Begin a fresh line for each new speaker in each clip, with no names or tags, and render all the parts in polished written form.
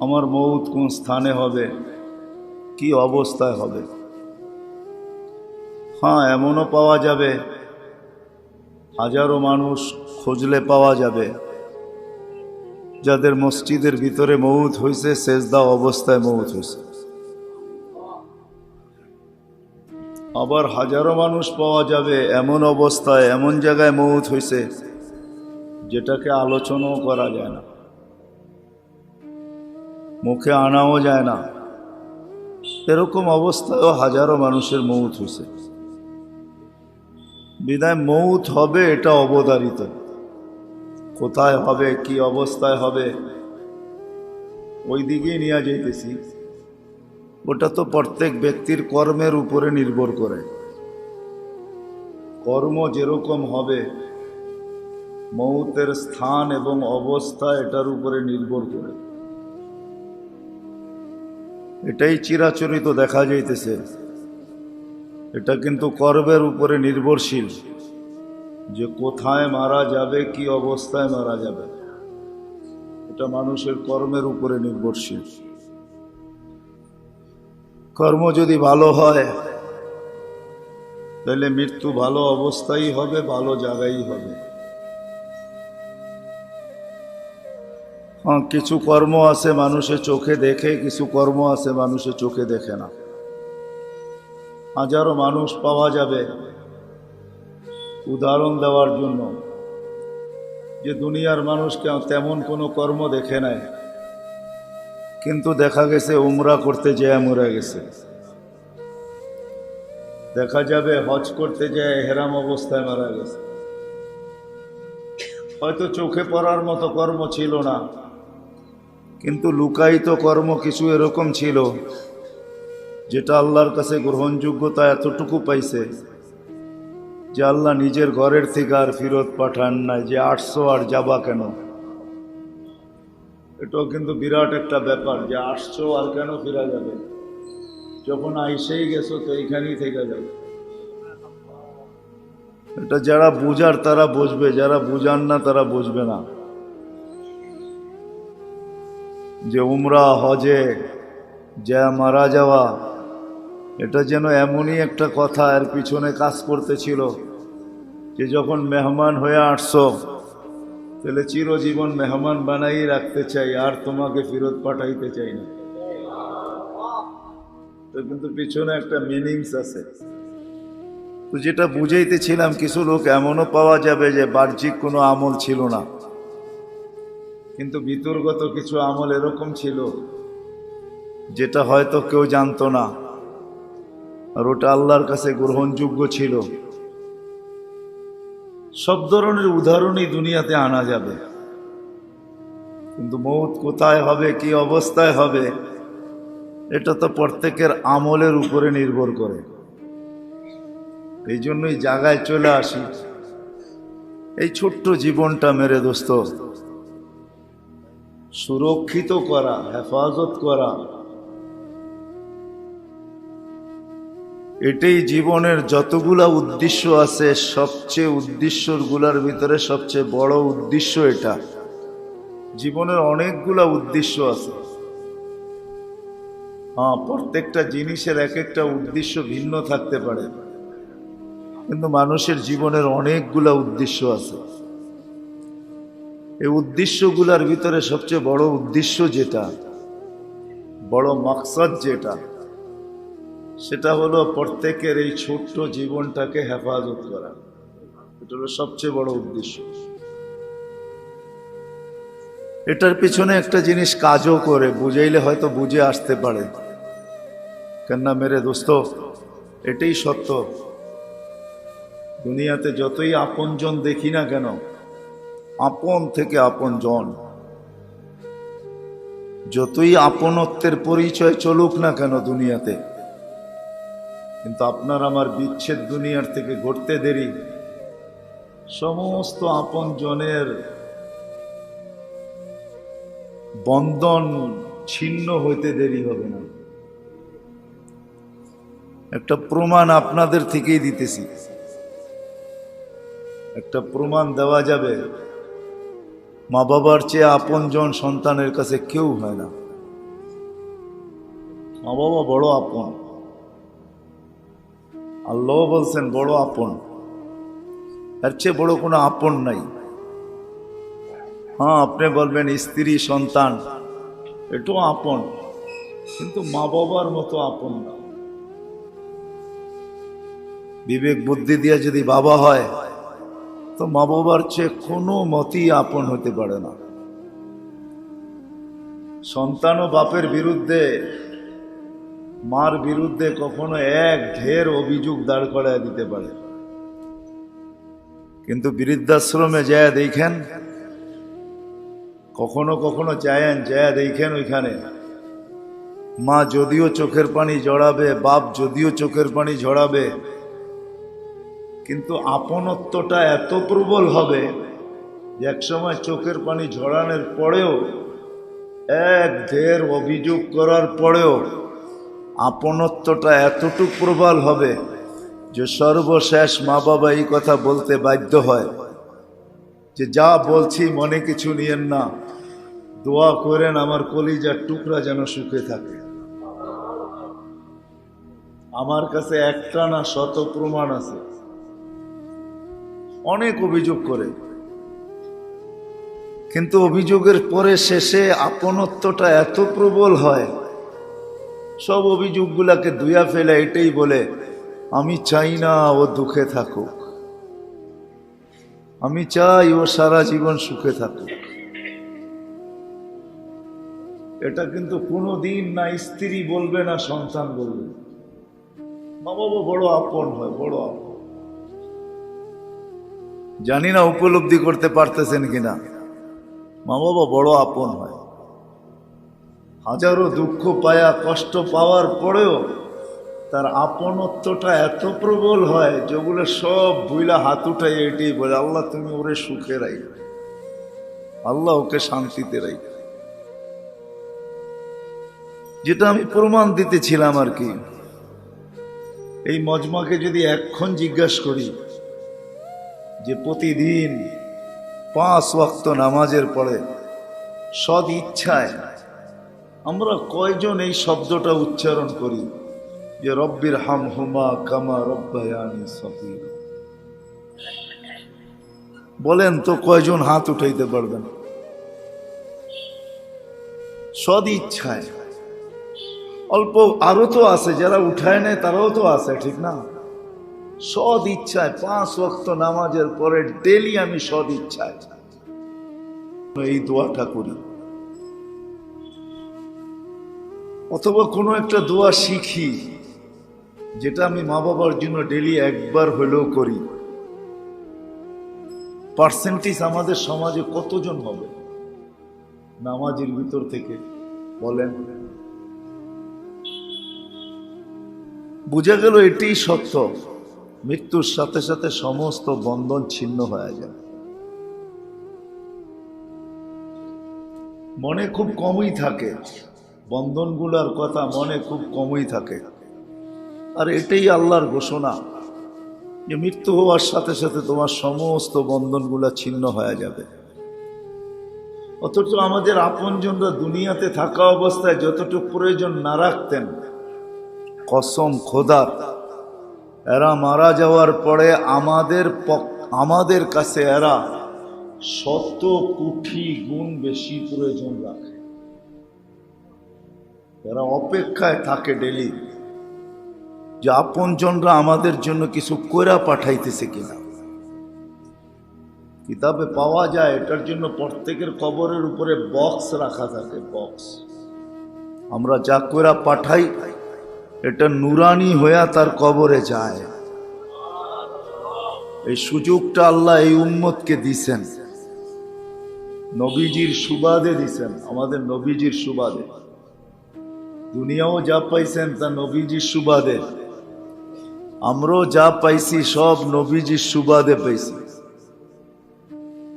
আমার মৌত কোন স্থানে হবে, কি অবস্থায় হবে। হ্যাঁ, এমনও পাওয়া যাবে, হাজারো মানুষ খুঁজলে পাওয়া যাবে যাদের মসজিদের ভিতরে মৌত হয়েছে, সেজদা অবস্থায় মৌত হয়েছে। আবার হাজারো মানুষ পাওয়া যাবে এমন অবস্থায়, এমন জায়গায় মৌত হয়েছে যেটাকে আলোচনাও করা যায় না, মুখে আনাও যায় না। এরকম অবস্থায়ও হাজারো মানুষের মৌত হয়েছে। বিদায় মৌত হবে এটা অবধারিত, কোথায় হবে, কি অবস্থায় হবে, ওই দিকেই নিয়ে যাইতেছি। ওটা তো প্রত্যেক ব্যক্তির কর্মের উপরে নির্ভর করে। কর্ম যেরকম হবে, মৌতের স্থান এবং অবস্থা এটার উপরে নির্ভর করে। এটাই চিরাচরিত দেখা যাইতেছে। এটা কিন্তু কর্মের উপরে নির্ভরশীল, যে কোথায় মারা যাবে, কি অবস্থায় মারা যাবে, এটা মানুষের কর্মের উপরে নির্ভরশীল। কর্ম যদি ভালো হয় তাহলে মৃত্যু ভালো অবস্থায় হবে, ভালো জায়গায় হবে। হ্যাঁ, কিছু কর্ম আছে মানুষের চোখে দেখে, কিছু কর্ম আছে মানুষের চোখে দেখে না। হাজারো মানুষ পাওয়া যাবে, উদাহরণ দেওয়ার জন্য, যে দুনিয়ার মানুষকে তেমন কোনো কর্ম দেখে নাই, কিন্তু দেখা গেছে উমরা করতে যেয়ে মরে গেছে। দেখা যাবে হজ করতে যেয়ে হেরাম অবস্থায় মারা গেছে। হয়তো চোখে পড়ার মতো কর্ম ছিল না, কিন্তু লুকায়িত কর্ম কিছু এরকম ছিল যেটা আল্লাহর কাছে গ্রহণযোগ্যতা এতটুকু পাইছে যে আল্লাহ নিজের ঘরের থেকে আর ফিরত পাঠান নাই, যে 800 আর যাবা কেন। এটাও কিন্তু বিরাট একটা ব্যাপার, যে 800 আর কেন ফিরা যাবে, যখন আইসেই গেছো তো এইখানেই থেকে যাবে। এটা যারা বুঝার তারা বুঝবে, যারা বুঝান না তারা বুঝবে না। যে উমরা হজে যা মারা যাওয়া, এটা যেন এমনই একটা কথা এর পিছনে কাজ করতেছিল, যে যখন মেহমান হয়ে আসছো তাহলে চিরজীবন মেহমান বানাই রাখতে চাই, আর তোমাকে ফেরত পাঠাইতে চাই না। তো কিন্তু পিছনে একটা মিনিংস আছে। তো যেটা বুঝাইতেছিলাম, কিছু লোক এমনও পাওয়া যাবে যে বাহ্যিক কোনো আমল ছিল না, কিন্তু ভিতরগত কিছু আমল এরকম ছিল যেটা হয়তো কেউ জানতো না, আর ওটা আল্লাহর কাছে গ্রহণযোগ্য ছিল। সব ধরনের উদাহরণই দুনিয়াতে আনা যাবে, কিন্তু মৌত কোথায় হবে, কি অবস্থায় হবে, এটা তো প্রত্যেকের আমলের উপরে নির্ভর করে। এই জন্যই জায়গায় চলে আসি, এই ছোট্ট জীবনটা মেরে দোস্ত সুরক্ষিত করা, হেফাজত করা, এটাই জীবনের যতগুলা উদ্দেশ্য আছে, সবচেয়ে উদ্দেশ্যগুলার ভিতরে সবচেয়ে বড় উদ্দেশ্য এটা। জীবনের অনেকগুলা উদ্দেশ্য আছে, হ্যাঁ, প্রত্যেকটা জিনিসের এক একটা উদ্দেশ্য ভিন্ন থাকতে পারে, কিন্তু মানুষের জীবনের অনেকগুলা উদ্দেশ্য আছে। এই উদ্দেশ্যগুলার ভিতরে সবচেয়ে বড় উদ্দেশ্য যেটা, বড় মাকসাদ যেটা, সেটা হলো প্রত্যেকের এই ছোট্ট জীবনটাকে হেফাজত করা। এটা হলো সবচেয়ে বড় উদ্দেশ্য। এটার পিছনে একটা জিনিস কাজও করে, বুঝাইলে হয়তো বুঝে আসতে পারে। কেননা মেরে দোস্ত, এটাই সত্য, দুনিয়াতে যতই আপনজন দেখি না কেন, আপন থেকে আপনজন, যতই আপনত্বের পরিচয় চলুক না কেন দুনিয়াতে, কিন্তু আপনার আমার বিচ্ছেদ দুনিয়ার থেকে ঘটতে দেরি, সমস্ত আপনজনের বন্ধন ছিন্ন হইতে দেরি হবে না। একটা প্রমাণ আপনাদের থেকেই দিতেছি, একটা প্রমাণ দেওয়া যাবে, মা বাবার চেয়ে আপনজন সন্তানের কাছে কেউ হয় না। মা বাবা বড় আপন, আল্লাহ বলছেন বড় আপন, এর চেয়ে বড় কোনো আপন নাই। হ্যাঁ, আপনি বলবেন স্ত্রী সন্তান এটাও আপন, কিন্তু মা বাবার মতো আপন না। বিবেক বুদ্ধি দিয়ে যদি বাবা হয় তো মা বাবার চেয়ে কোনো মতেই আপন হতে পারে না। সন্তান ও বাপের বিরুদ্ধে, মার বিরুদ্ধে কখনো এক ঢের অভিযোগ দাঁড় করায় দিতে পারে, কিন্তু বৃদ্ধাশ্রমে যায় দেখেন, কখনো কখনো যায় দেখেন ওইখানে মা যদিও চোখের পানি ঝরাবে, বাপ যদিও চোখের পানি ঝরাবে, কিন্তু আপনত্বটা এত প্রবল হবে যে একসময় চোখের পানি ঝরানোর পরেও, এক ঢের অভিযোগ করার পরেও আপনত্বটা এতটুক প্রবল হবে যে সর্বশেষ মা বাবা এই কথা বলতে বাধ্য হয় যে যা বলছি মনে কিছু নিয়েন না, দোয়া করেন আমার কলিজার টুকরা যেন সুখে থাকে। আমার কাছে একটা না শত প্রমাণ আছে, অনেক অভিযোগ করে, কিন্তু অভিযোগের পরে শেষে আপনত্বটা এত প্রবল হয়, সব অভিযোগগুলাকে ধুয়া ফেলে এটাই বলে, আমি চাই না ও দুঃখে থাকুক, আমি চাই ও সারা জীবন সুখে থাকুক। এটা কিন্তু কোনোদিন না স্ত্রী বলবে না সন্তান বলবে, মা বাবা বড় আপন হয়, বড় আপন। জানি না উপলব্ধি করতে পারতেছেন কিনা, মা বাবা বড় আপন হয়। হাজারো দুঃখ পায়া কষ্ট পাওয়ার পরেও তার আপনত্বটা এত প্রবল হয় যেগুলো সব ভুইলা হাত উঠাই এটাই বলে, আল্লাহ তুমি ওরে সুখে রাই, আল্লাহ ওকে শান্তিতে রাই। যেটা আমি প্রমাণ দিতেছিলাম আর কি, এই মজমাকে যদি এক্ষণ জিজ্ঞাসা করি যে প্রতিদিন 5 ওয়াক্ত নামাজের পরে সদ ইচ্ছায় আমরা কয়জন এই শব্দটা উচ্চারণ করি যে রব্বির হামহুমা কামা রব্বায়ানি সগীরা? বলেন তো কয়জন হাত উঠাইতে পারবেন? সদ ইচ্ছায়। অল্প আরো তো আছে যারা উঠায় নেয়, তারাও তো আছে, ঠিক না? সদ ইচ্ছায় 5 ওয়াক্ত নামাজের পরে ডেলি আমি সদ ইচ্ছায় এই দোয়াটা করি, অথবা কোনো একটা দোয়া শিখি যেটা আমি মা বাবার জন্য ডেলি একবার হলেও করি। পার্সেন্টেজ আমাদের সমাজে কতজন হবে নামাজের ভিতর থেকে বলেন? বুঝা গেল এটাই সত্য, মৃত্যুর সাথে সাথে সমস্ত বন্ধন ছিন্ন হয়ে যায়। মনে খুব কমই থাকে বন্ধনগুলোর কথা, মনে খুব কমই থাকে। আর এটাই আল্লাহর ঘোষণা যে মৃত্যু হওয়ার সাথে সাথে তোমার সমস্ত বন্ধনগুলো ছিন্ন হয়ে যাবে। অথচ আমাদের আপনজনরা দুনিয়াতে থাকা অবস্থায় যতটুকু প্রয়োজন না রাখতেন, কসম খোদার, এরা মারা যাওয়ার পরে আমাদের কাছে এরা 100 কোটি গুণ বেশি প্রয়োজন রাখে। এরা অপেক্ষায় থাকে ডেলি যে আপনজনরা আমাদের জন্য কিছু কইরা পাঠাইতেছে কিনা। কিতাবে পাওয়া যায় এটার জন্য প্রত্যেকের কবরের উপরে বক্স রাখা থাকে, বক্স। আমরা যা কইরা পাঠাই এটা নুরানি হইয়া তার কবরে যায়। এই সুযোগটা আল্লাহ এই উম্মতকে দিছেন, নবীজির সুবাদে দিছেন, আমাদের নবীজির সুবাদে। দুনিয়াও যা পাইছেন তা নবীজির সুবাদে, আমরাও যা পাইছি সব নবীজির সুবাদে পাইছি।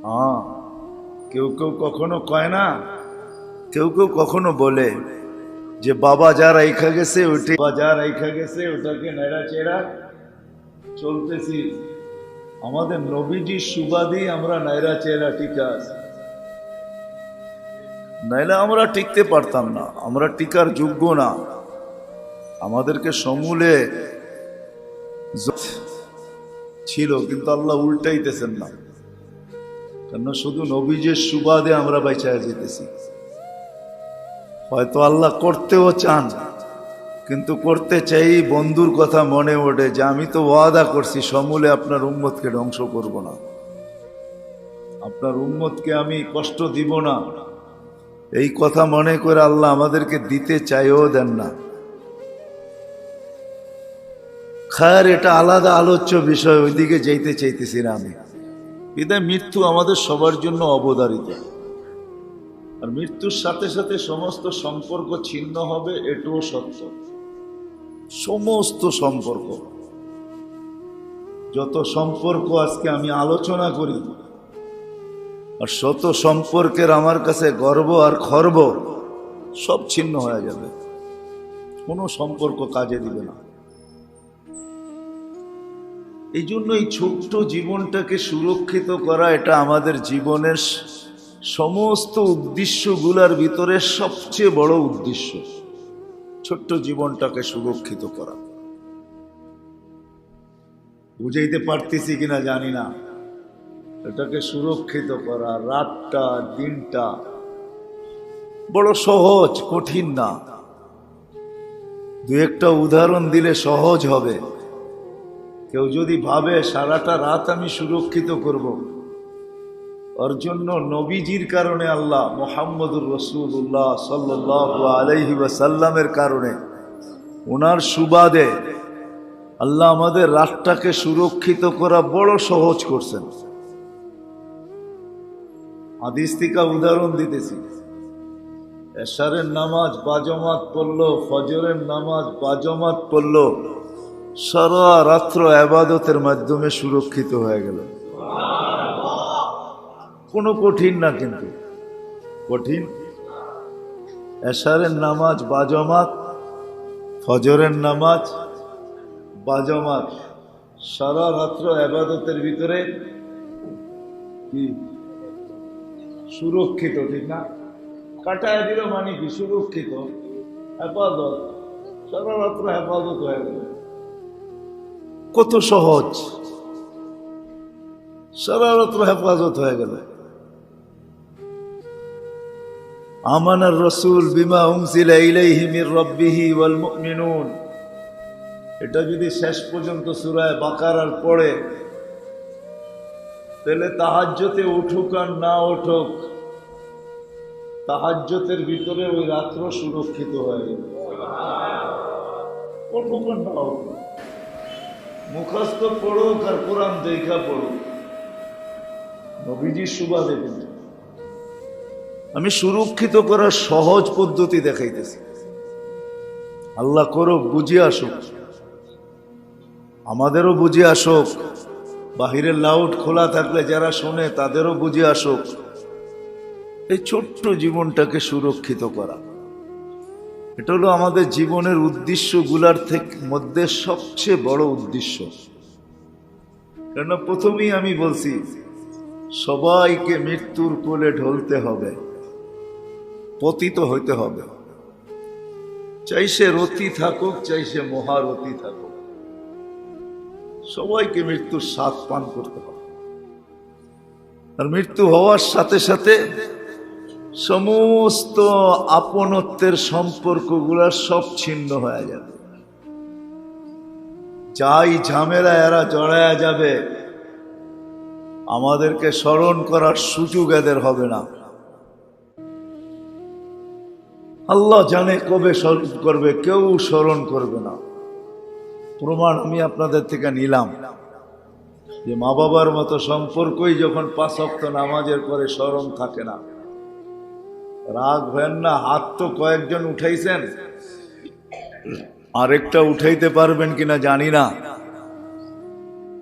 হ্যাঁ, কেউ কেউ কখনো কয় না, কেউ কেউ কখনো বলে যে বাবা যা রাইখা গেছে ওইটা, বাবা যা রাইখা গেছে ওটাকে নেড়া চেড়া চলতেছি। আমাদের নবীজির সুবাদেই আমরা নাইরা চেরা টিকা আছি, নাইলে আমরা টিকতে পারতাম না, আমরা টিকার যোগ্য না। আমাদেরকে সমূলে ছিল, কিন্তু আল্লাহ উল্টাইতেছেন না, কেন শুধু নবীজের সুবাদে আমরা বাইচায় যেতেছি। হয়তো আল্লাহ করতেও চান, কিন্তু করতে চাই বন্ধুর কথা মনে ওঠে যে আমি তো ওয়াদা করছি সমূলে আপনার উম্মতকে ধ্বংস করব না, আপনার উম্মতকে আমি কষ্ট দিব না। এই কথা মনে করে আল্লাহ আমাদেরকে দিতে চাইও দেন না। খায়ের এটা আলাদা আলোচ্য বিষয়, ওইদিকে যেতে চাইতেছি না আমি। বিদায় মৃত্যু আমাদের সবার জন্য অবধারিত, আর মৃত্যুর সাথে সাথে সমস্ত সম্পর্ক ছিন্ন হবে, এটাও সত্য। সমস্ত সম্পর্ক, যত সম্পর্ক আজকে আমি আলোচনা করি, আর শত সম্পর্কের আমার কাছে গর্ব আর খর্ব সব ছিন্ন হয়ে যাবে, কোনো সম্পর্ক কাজে দিবে না। এই জন্য এই ছোট্ট জীবনটাকে সুরক্ষিত করা, এটা আমাদের জীবনের সমস্ত উদ্দেশ্যগুলোর ভিতরে সবচেয়ে বড় উদ্দেশ্য, ছোট্ট জীবনটাকে সুরক্ষিত করা। বুঝাইতে পারতেছি কিনা জানি না। এটাকে সুরক্ষিত করা, রাতটা দিনটা বড় সহজ, কঠিন না। দু একটা উদাহরণ দিলে সহজ হবে। কেউ যদি ভাবে সারাটা রাত আমি সুরক্ষিত করব, ওর জন্য নবীজির কারণে আল্লাহ, মুহাম্মদুর রাসূলুল্লাহ সাল্লাল্লাহু আলাইহি ওয়াসাল্লামের কারণে, ওনার সুবাদে আল্লাহ আমাদের রাতটাকে সুরক্ষিত করা বড় সহজ করছেন। হাদিস থেকে উদাহরণ দিতেছি। এশারের নামাজ বাজমাত পড়লো, ফজরের নামাজ বাজমাত পড়লো, সারা রাত্র ইবাদতের মাধ্যমে সুরক্ষিত হয়ে গেল। কোনো কঠিন না, কিন্তু কঠিন। এশারের নামাজ বাজমাত, ফজরের নামাজ বাজমাত, সারা রাত্র ইবাদতের ভিতরে কি সুরক্ষিত, ঠিক না? কাটায় দিল মানে কি সুরক্ষিত, হেফাজত, সারা রাত্র হেফাজত হয়ে গেল। কত সহজ, সারা রাত্র হেফাজত হয়ে গেল। আমানার রাসূল বিমা উনজিলা ইলাইহি মির রাব্বিহি ওয়াল মুমিনুন, এটা যদি শেষ পর্যন্ত সূরা বাকারার পড়ে, তাহলে তাহাজ্জুদে উঠুক আর না উঠুক, তাহাজ্জুদের ভিতরে ওই রাত্র সুরক্ষিত হয়ে গেল। উঠুক আর না উঠুক, মুখস্থ পড়ুক আর কোরআন দেখা পড়ুক, নবীজির সুবাদে। কিন্তু আমি সুরক্ষিত করার সহজ পদ্ধতি দেখাইতেছি। আল্লাহ করুক বুঝে আসুক, আমাদেরও বুঝে আসুক, বাহিরের লাউড খোলা থাকলে যারা শোনে তাদেরও বুঝে আসুক। এই ছোট্ট জীবনটাকে সুরক্ষিত করা, এটা হলো আমাদের জীবনের উদ্দেশ্যগুলার মধ্যে সবচেয়ে বড় উদ্দেশ্য। কেন প্রথমেই আমি বলছি, সবাইকে মৃত্যুর কোলে ঢলতে হবে, পতিত হইতে হবে। চাই সে রতি থাকুক, চাই সে মহারতি থাকুক, সবাইকে মৃত্যুর স্বাদ পান করতে হবে। আর মৃত্যু হওয়ার সাথে সাথে সমস্ত আপনত্বের সম্পর্কগুলা সব ছিন্ন হয়ে যাবে। যাই ঝামেলা এরা জড়ায়া যাবে, আমাদেরকে স্মরণ করার সুযোগ এদের হবে না। আল্লাহ জানে কবে স্মরণ করবে, কেউ স্মরণ করবে না। প্রমাণ আমি আপনাদের থেকে নিলাম যে মা বাবার মতো সম্পর্কই যখন 5 ওয়াক্ত নামাজের পরে স্মরণ থাকে না। রাগ হয় না, হাত তো কয়েকজন উঠাইছেন, আরেকটা উঠাইতে পারবেন কিনা জানি না।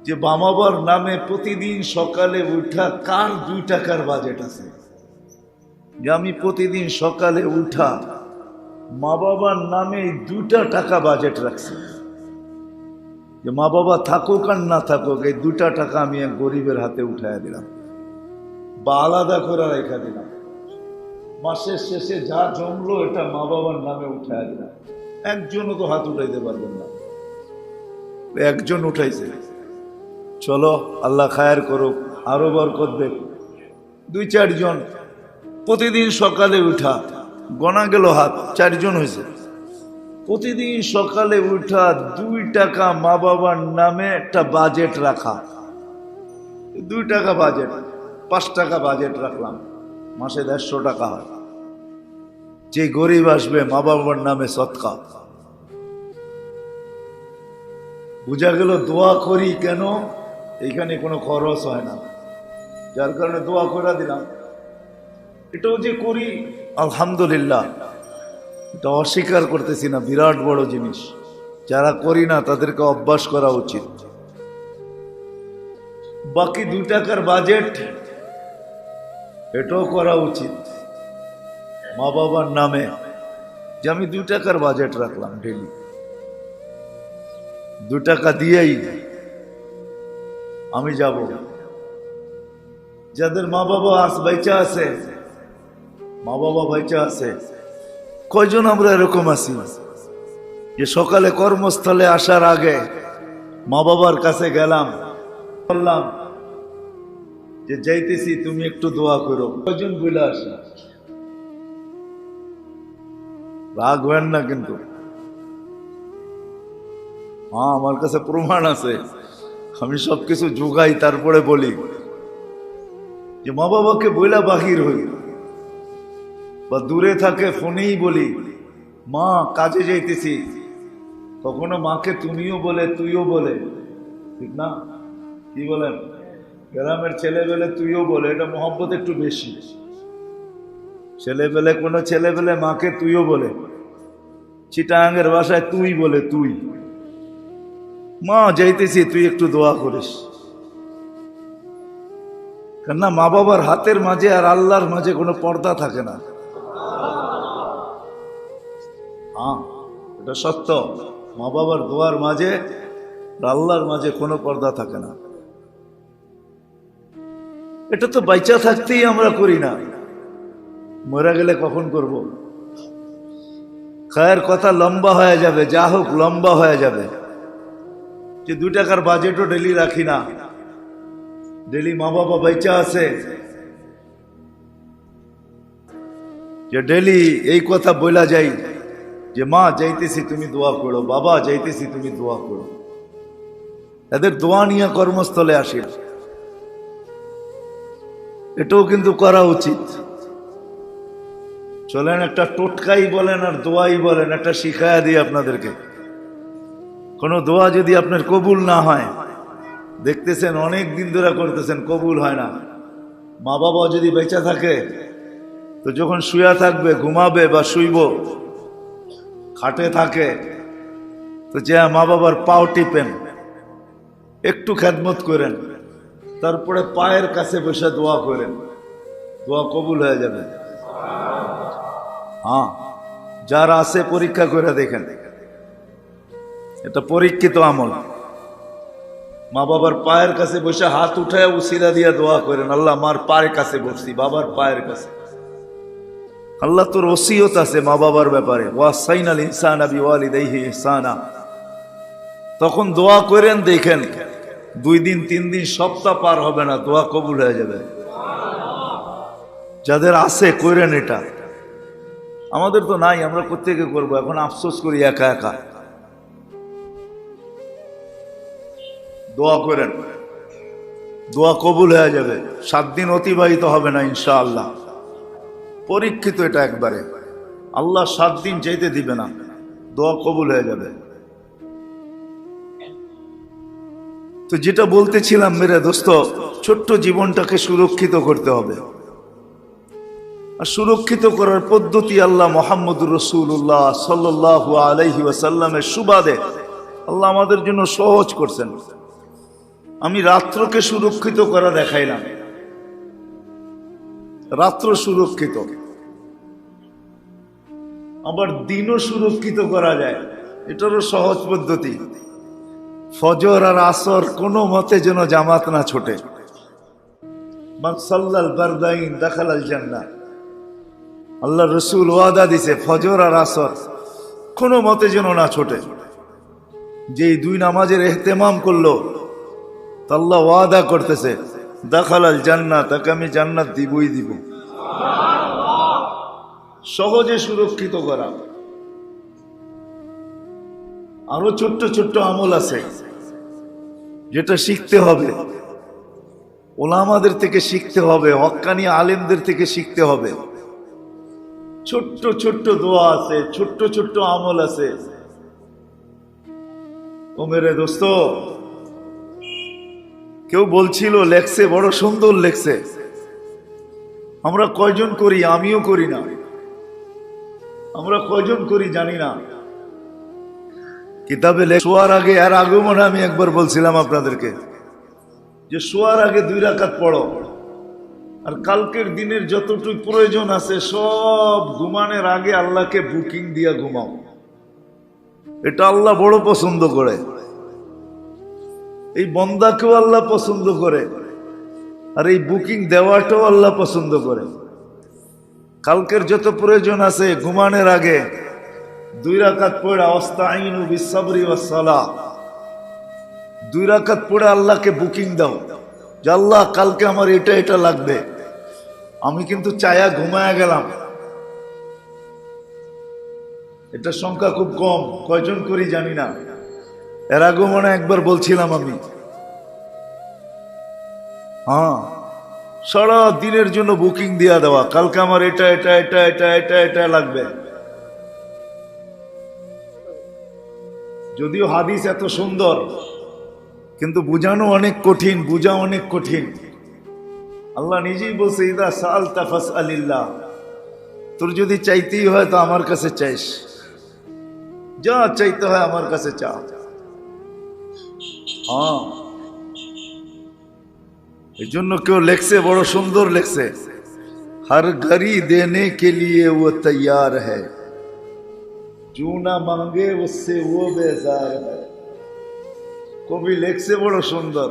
যে মা বাবার নামে প্রতিদিন সকালে উঠা, কার 2 টাকার বাজেট আছে যে আমি প্রতিদিন সকালে উঠা মা বাবার নামে 2টা টাকা বাজেট রাখছি, যে মা বাবা থাকুক আর না থাকুক এই 2টা টাকা আমি এক গরিবের হাতে উঠাইয়া দিলাম বা আলাদা করে রেখা দিলাম। মাসের শেষে যা জমলো এটা মা বাবার নামে উঠাইয়া দিলাম। একজনও তো হাত উঠাইতে পারবেন না, একজন উঠাইছে। চলো আল্লাহ খায়ের করুক, আরো বরকত দেখ। 2-4 জন প্রতিদিন সকালে উঠা, গনা গেল হাত, 4 জন হয়েছে। প্রতিদিন সকালে উঠা 2 টাকা মা বাবার নামে একটা বাজেট রাখা। 2 টাকা বাজেট, 5 টাকা বাজেট রাখলাম, মাসে 150 টাকা হয়। যে গরিব আসবে মা বাবার নামে সদকা। বুঝা গেল দোয়া করি কেন, এইখানে কোনো খরচ হয় না, যার কারণে দোয়া করে দিলাম। এটাও যে করি আলহামদুলিল্লাহ, এটা অস্বীকার করতেছি না, বিরাট বড় জিনিস। যারা করি না তাদেরকে অভ্যাস করা উচিত। বাকি 2 টাকার বাজেট, এটাও করা উচিত মা বাবার নামে, যে আমি 2 টাকার বাজেট রাখলাম ডেলি, 2 টাকা দিয়েই আমি যাব। যাদের মা বাবা বাইচা আছে, মা বাবা বাইচা আছে, কয়জন আমরা এরকম আছি যে সকালে কর্মস্থলে আসার আগে মা বাবার কাছে গেলাম, বললাম যে যাইতেছি তুমি একটু দোয়া করো। কয়জন বলে আসে? রাগ হবেন না কিন্তু, হ্যাঁ আমার কাছে প্রমাণ আছে, আমি সবকিছু যোগাই তারপরে বলি যে মা বাবাকে বইলা বাহির হই, বা দূরে থাকে ফোনেই বলি মা কাজে যাইতেছি, কখনো মাকে তুমিও বলে তুইও বলে, ঠিক না? কি বলেন? গ্রামের ছেলেবেলে তুইও বলে, এটা মহব্বত একটু বেশি। ছেলেবেলে কোনো ছেলেবেলে মাকে তুইও বলে, চিটাঙ্গের ভাষায় তুই বলে, তুই মা যাইতেছি তুই একটু দোয়া করিস। কেননা মা বাবার হাতের মাঝে আর আল্লাহর মাঝে কোনো পর্দা থাকে না। হ্যাঁ এটা সত্য, মা বাবার দোয়ার মাঝে আল্লাহর মাঝে কোনো পর্দা থাকে না। এটা তো বাইচা থাকতেই আমরা করি না, মরে গেলে কখন করব? খায়ের কথা লম্বা হয়ে যাবে, যা হোক লম্বা হয়ে যাবে। যে 2 টাকার বাজেটও ডেলি রাখি না, ডেলি মা বাবা বাইচা আছে, যে ডেলি এই কথা বলা যাই যে মা যাইতেছি তুমি দোয়া করো, বাবা যাইতেছি তুমি দোয়া করো। এদের দোয়া নিয়ে কর্মস্থলে আসি, এটাও কিন্তু করা উচিত। চলেন একটা টোটকাই বলেন আর দোয়াই বলেন, একটা শিখায়া দিই আপনাদেরকে। কোনো দোয়া যদি আপনার কবুল না হয়, দেখতেছেন অনেক দিন ধরে করতেছেন কবুল হয় না, মা বাবা যদি বেঁচে থাকে তো যখন শুয়া থাকবে, ঘুমাবে বা শুইব, খাটে থাকে তো যে মা বাবার পাও টিপেন, একটু খেদমত করেন, তারপরে পায়ের কাছে বসে দোয়া করেন, দোয়া কবুল হয়ে যাবে। হ্যাঁ যারা আছে পরীক্ষা করে দেখেন, এটা পরীক্ষিত আমল। মা বাবার পায়ের কাছে বসে হাত উঠায় উসিলা দিয়া দোয়া করেন, আল্লাহ আমার পায়ের কাছে বসছি, বাবার পায়ের কাছে। আল্লাহ তোর ওসিয়ত আছে মা বাবার ব্যাপারে, ওয়াসাইনাল ইনসানা বিওয়ালিদাইহি ইহসানা। তখন দোয়া করেন, দেখেন 2 দিন 3 দিন সপ্তাহ পার হবে না, দোয়া কবুল হয়ে যাবে। যাদের আছে করেন এটা, আমাদের তো নাই, আমরা কোত্থেকে করবো? এখন আফসোস করি একা একা। দোয়া করেন, দোয়া কবুল হয়ে যাবে। 7 দিন অতিবাহিত হবে না ইনশাআল্লাহ, পরীক্ষিত এটা একবারে। আল্লাহ 7 দিন চাইতে দিবে না, দোয়া কবুল হয়ে যাবে। তো যেটা বলতেছিলাম মেরে দোস্ত, ছোট্ট জীবনটাকে সুরক্ষিত করতে হবে। আর সুরক্ষিত করার পদ্ধতি আল্লাহ মুহাম্মদুর রাসূলুল্লাহ সাল্লাল্লাহু আলাইহি ওয়াসাল্লামের সুবাদে আল্লাহ আমাদের জন্য সহজ করছেন। আমি রাত্রকে সুরক্ষিত করা দেখাইলাম, রাত্র সুরক্ষিত, আবার দিনও সুরক্ষিত করা যায়, এটারও সহজ পদ্ধতি। ফজর আর আসর কোনো মতে যেন জামাত না ছোটে। মান সাল্লাল বারদাইন দাখালাল জান্নাহ। আল্লাহ রসুল ওয়াদা দিছে, ফজর আর আসর কোনো মতে যেন না ছোটে। যে এই দুই নামাজের এহতেমাম করলো, তা আল্লাহ ওয়াদা করতেছে দাখালাল জান্নাত, তাকে আমি জান্নাত দিবই দিব। সহজে সুরক্ষিত করা। আরো ছোট্ট ছোট্ট আমল আছে যেটা শিখতে হবে, ওলামাদের থেকে শিখতে হবে, হক্কানি আলেমদের থেকে শিখতে হবে। ছোট্ট ছোট্ট দোয়া আছে, ছোট্ট ছোট্ট আমল আছে। ও মেরে দোস্ত, কেউ বলছিল লেখছে, বড় সুন্দর লেখছে। আমরা কয়জন করি? আমিও করি না। আমরা কয়জন করি জানি না। কিতাবে শোয়ার আগে, আর আগেও মনে আমি একবার বলছিলাম আপনাদেরকে যে শোয়ার আগে 2 রাকাত পড়ো, আর কালকের দিনের যতটুকু প্রয়োজন আছে সব ঘুমানোর আগে আল্লাহকে বুকিং দিয়া ঘুমাও। এটা আল্লাহ বড় পছন্দ করে। এই বন্দাকেও আল্লাহ পছন্দ করে, আর এই বুকিং দেওয়াটাও আল্লাহ পছন্দ করে। কালকের যত প্রয়োজন আছে ঘুমানোর আগে 2 রাকাত পড়া, আস্তাইনু বিসসাবরি ওয়াস সালাহ, 2 রাকাত পড়ে আল্লাহকে বুকিং দাও যে আল্লাহ কালকে আমার এটা এটা লাগবে। আমি কিন্তু চায়া ঘুমায়া গেলাম, এটা সংখ্যা খুব কম, কয়জন করি জানি না। এর আগেও মনে একবার বলছিলাম আমি, হ্যাঁ, সারা দিনের জন্য বুকিং দিয়া দেওয়া, কালকে আমার এটা এটা এটা এটা এটা এটা লাগবে। যদিও হাদিস এত সুন্দর, কিন্তু বুঝানো অনেক কঠিন, বুঝা অনেক কঠিন। আল্লাহ নিজেই বলছে ইদা সাআলতা ফাসআলিল্লাহ, তোর যদি চাইতেই হয় তো আমার কাছে চাইস, যা চাইতে হয় আমার কাছে চা। হ্যাঁ, এই জন্য কেউ লেখছে, বড় সুন্দর লেখছে, हर घड़ी देने के लिए वो तैयार है, जो ना मांगे उससे वो बेजार है। कवि লেখছে বড় সুন্দর,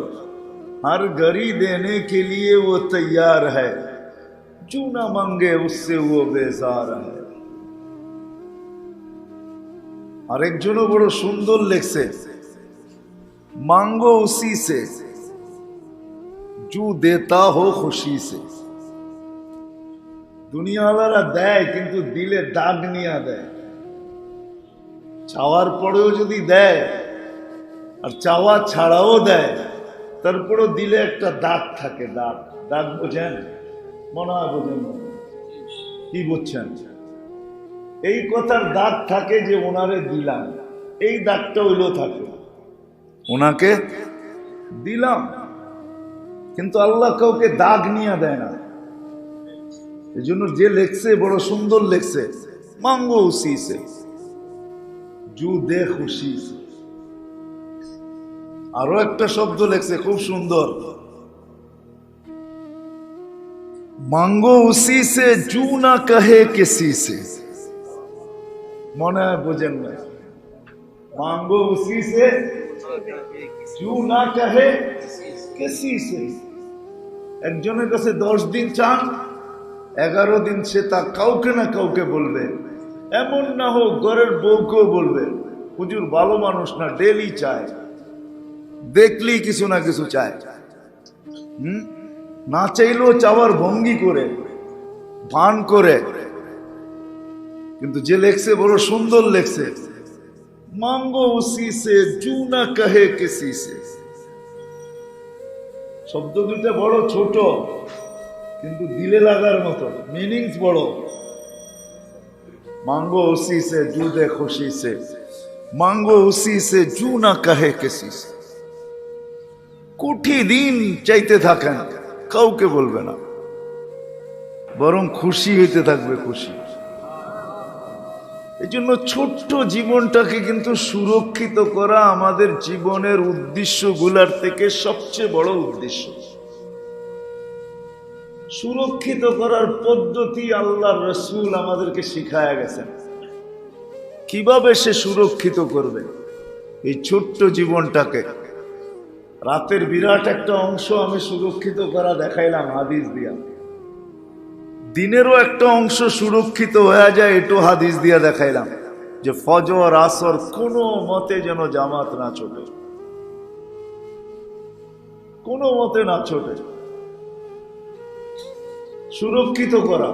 हर घड़ी देने के लिए वो तैयार है, जो ना मांगे उससे वो बेजार है। আরেকজনও বড় সুন্দর লেখছে, मांगो उसी से जो देता हो खुशी से। দুনিয়াওয়ালারা দেয় কিন্তু দিলে দাগ নিয়ে দেয়। চাওয়ার পরেও যদি দেয় আর চাওয়া ছাড়াও দেয়, তারপরেও দিলে একটা দাগ থাকে। দাগ, দাগ বোঝেন? মনে হয় বোঝেন। কি বুঝছেন? এই কথার দাগ থাকে যে ওনারে দিলাম, এই দাগটা হইলেও থাকে, ওনাকে দিলাম। কিন্তু আল্লাহ কাউকে দাগ নিয়ে দেয় না। এই জন্য যে লেখছে বড় সুন্দর লেখছে, মাঙ্গো উসি সে জু দে খুশি সে। আরো একটা শব্দ লেখছে খুব সুন্দর, মাঙ্গো উসি সে জু না কহে কিসি সে। মনে হয় বোঝেন না। মাঙ্গো উসি সে জু না কহে কিসি সে। একজনের কাছে 10 দিন চান, 11 দিন সে তা কাউকে না কাউকে বলবে। এমন না হোক ঘরের বউকেও বলবে, হুজুর ভালো মানুষ না, ডেলি চায়, দেখলেই কিছু না কিছু চায়। না চাইলেও চাওয়ার ভঙ্গি করে, ভান করে। কিন্তু যে লেখছে বড় সুন্দর লেখছে, মাঙ্গো উসি সে জু না কহে কিসি সে। শব্দ দুইটা বড় ছোট, কিন্তু দিলে লাগার মতো, মিনিংস বড়। मांगो उसी से जू दे खुशी से, मांगो उसी से जू ना कहे किसी से। কোটি দিন চাইতে থাকেন, কাউকে বলবে না, বরং খুশি হইতে থাকবে, খুশি। এই জন্য ছোট্ট জীবনটাকে কিন্তু সুরক্ষিত করা আমাদের জীবনের উদ্দেশ্যগুলোর থেকে সবচেয়ে বড় উদ্দেশ্য। সুরক্ষিত করার পদ্ধতি আল্লাহর রাসূল আমাদেরকে শিখায়া গেছেন, কিভাবে সে সুরক্ষিত করবে এই ছোট্ট জীবনটাকে। রাতের বিরাট একটা অংশ আমি সুরক্ষিত করা দেখাইলাম হাদিস দিয়া, দিনেরও একটা অংশ সুরক্ষিত হয়ে যায়, এটাও হাদিস দিয়া দেখাইলাম। যে ফজর আসর কোনো মতে যেন জামাত না ছোটে, কোনো মতে না ছোটে, সুরক্ষিত করা।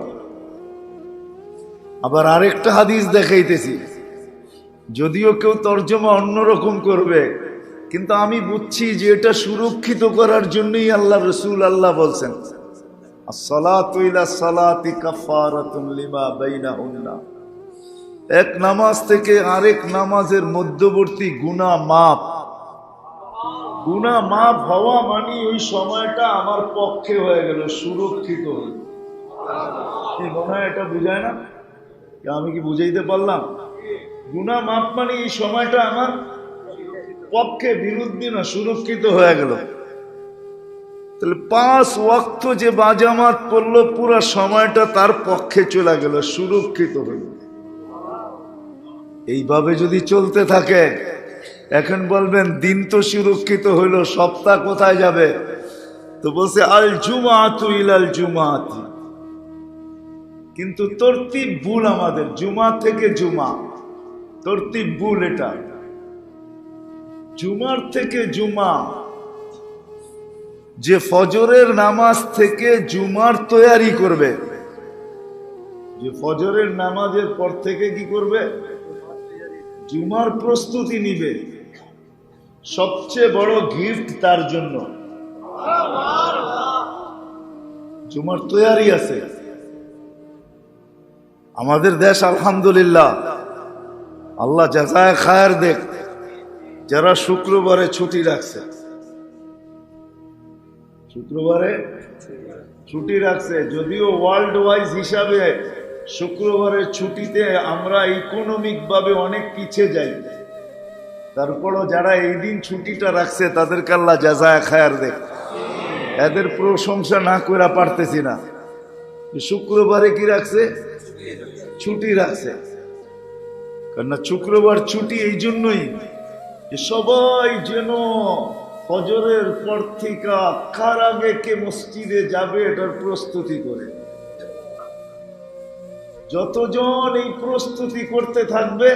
আবার আরেকটা হাদিস দেখাইতেছি, যদিও কেউ তর্জমা অন্যরকম করবে, কিন্তু আমি বুঝছি যে এটা সুরক্ষিত করার জন্যই আল্লাহ রসুল আল্লাহ বলছেন, আসসালাতু ইলা সালাতি কাফারাতুন লিমা বাইনাহুন্না। এক নামাজ থেকে আরেক নামাজের মধ্যবর্তী গুনাহ মাফ। গুনাহ মাফ হওয়া মানে ওই সময়টা আমার পক্ষে হয়ে গেল, সুরক্ষিত হল। এই মনে হয় এটা বুঝায় না? আমি কি বুঝাইতে পারলাম? গুনাহ মাফ মানে এই সময়টা আমার পক্ষে, বিরুদ্ধে না, সুরক্ষিত হয়ে গেল। তাহলে 5 ওয়াক্ত যে বাজামাত পড়লো, পুরো সময়টা তার পক্ষে চলে গেল, সুরক্ষিত হইল। এইভাবে যদি চলতে থাকে, এখন বলবেন দিন তো সুরক্ষিত হইল, সপ্তাহ কোথায় যাবে? তো বলছে আল জুমাতু ইলাল জুমাতি, কিন্তু তরতিব ভুল আমাদের। জুমা থেকে জুমা, তরতিব ভুল। এটা জুমার থেকে জুমা, যে ফজরের নামাজ থেকে জুমার তৈয়ারি করবে, যে ফজরের নামাজের পর থেকে কি করবে? জুমার প্রস্তুতি নিবে। সবচেয়ে বড় গিফট তার জন্য জুমার তৈয়ারি আছে। আমাদের দেশ আলহামদুলিল্লাহ, আল্লাহ জাযায়ে খায়ের দেখ, যারা শুক্রবারে ছুটি রাখছে, শুক্রবারে ছুটি রাখছে, যদিও ওয়ার্ল্ড ওয়াইজ হিসাবে শুক্রবারের ছুটিতে আমরা ইকোনমিক ভাবে অনেক পিছিয়ে যাই, তারপরও যারা এই দিন ছুটিটা রাখছে তাদেরকে আল্লাহ জাযায়ে খায়ের দেখ। এদের প্রশংসা না করে পারতেছি না। শুক্রবারে কি রাখছে? ছুটি রাখছে। কেননা শুক্রবার ছুটি এই জন্যই যে সবাই যেন ফজরের পর থেকে কার আগে কে মসজিদে যাবে এটার প্রস্তুতি করে। যতজন এই প্রস্তুতি করতে থাকবে,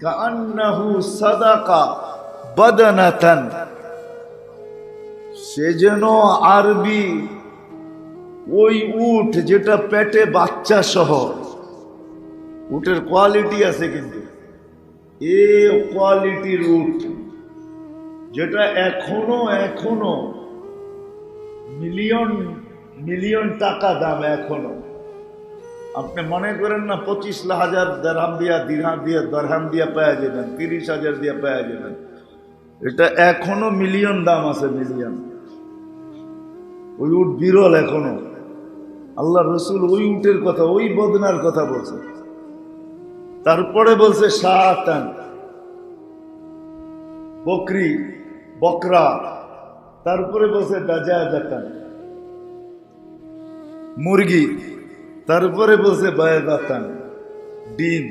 কান্নাহু সাদাকা বাদানাতান, সে যেন আরবি ওই উট যেটা পেটে বাচ্চা সহ, উটের কোয়ালিটি আছে, কিন্তু এ কোয়ালিটির উট যেটা এখনো মিলিয়ন মিলিয়ন টাকা দাম। এখনো আপনি মনে করেন না 25,000 দিরহাম দিয়া পাওয়া যাবেন, 30,000 দিয়া পাওয়া যাবেন। এটা এখনো মিলিয়ন দাম আছে, মিলিয়ন। ওই উট বিরল এখনো। আল্লাহ রসুল ওই উটের কথা, ওই বদনার কথা বলছে। তারপরে বলছে শাতান, বকরি, বকরা। তারপরে বলছে দাজাজাতান, মুরগি। তারপরে বলছে বায়দাতান, ডিম।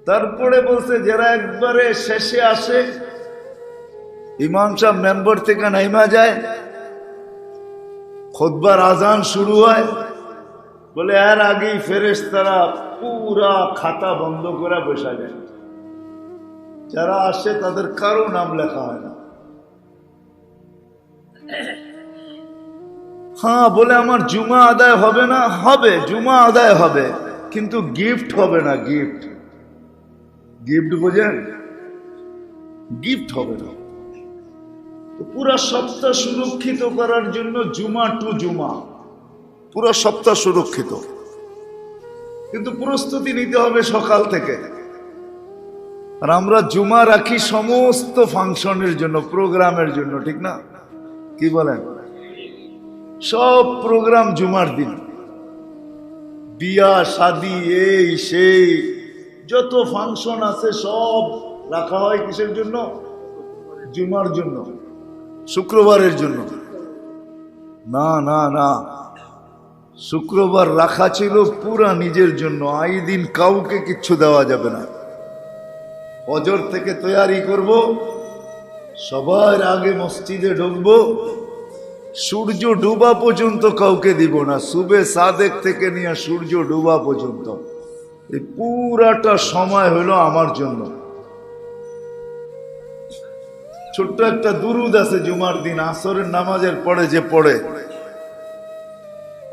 তারপরে বলছে যারা একবারে শেষে আসে, ইমাম সাহেব মেম্বার থেকে নাইমা যায়, খুতবার আজান শুরু হয়, বলে এর আগেই ফেরেশতারা পুরা খাতা বন্ধ করে বসা যায়। যারা আসে তাদের কারো নাম লেখা হয় না। হ্যাঁ, বলে আমার জুমা আদায় হবে না? হবে, জুমা আদায় হবে, কিন্তু গিফট হবে না। গিফট, গিফট বোঝেন? গিফট হবে না। তো পুরা সপ্তাহ সুরক্ষিত করার জন্য জুমা টু জুমা, পুরো সপ্তাহ সুরক্ষিত, কিন্তু প্রস্তুতি নিতে হবে সকাল থেকে। আর আমরা জুমা রাখি সমস্ত ফাংশনের জন্য, প্রোগ্রামের জন্য, ঠিক না? কি বলেন? সব প্রোগ্রাম জুমার দিন, বিয়া শাদি এই সেই যত ফাংশন আছে সব রাখা হয় কিসের জন্য? জুমার জন্য, শুক্রবারের জন্য। না না না, শুক্রবার রাখা ছিল পুরা নিজের জন্য। এই দিন কাউকে কিচ্ছু দেওয়া যাবে না। ফজর থেকে তৈয়ারি করব, সবার আগে মসজিদে ঢুকবো, সূর্য ডুবা পর্যন্ত কাউকে দিব না, সুবে সাদেক থেকে নিয়ে সূর্য ডুবা পর্যন্ত এই পুরাটা সময় হলো আমার জন্য। ছোট্ট একটা দুরুদ আছে জুমার দিন আসরের নামাজের পরে যে পড়ে,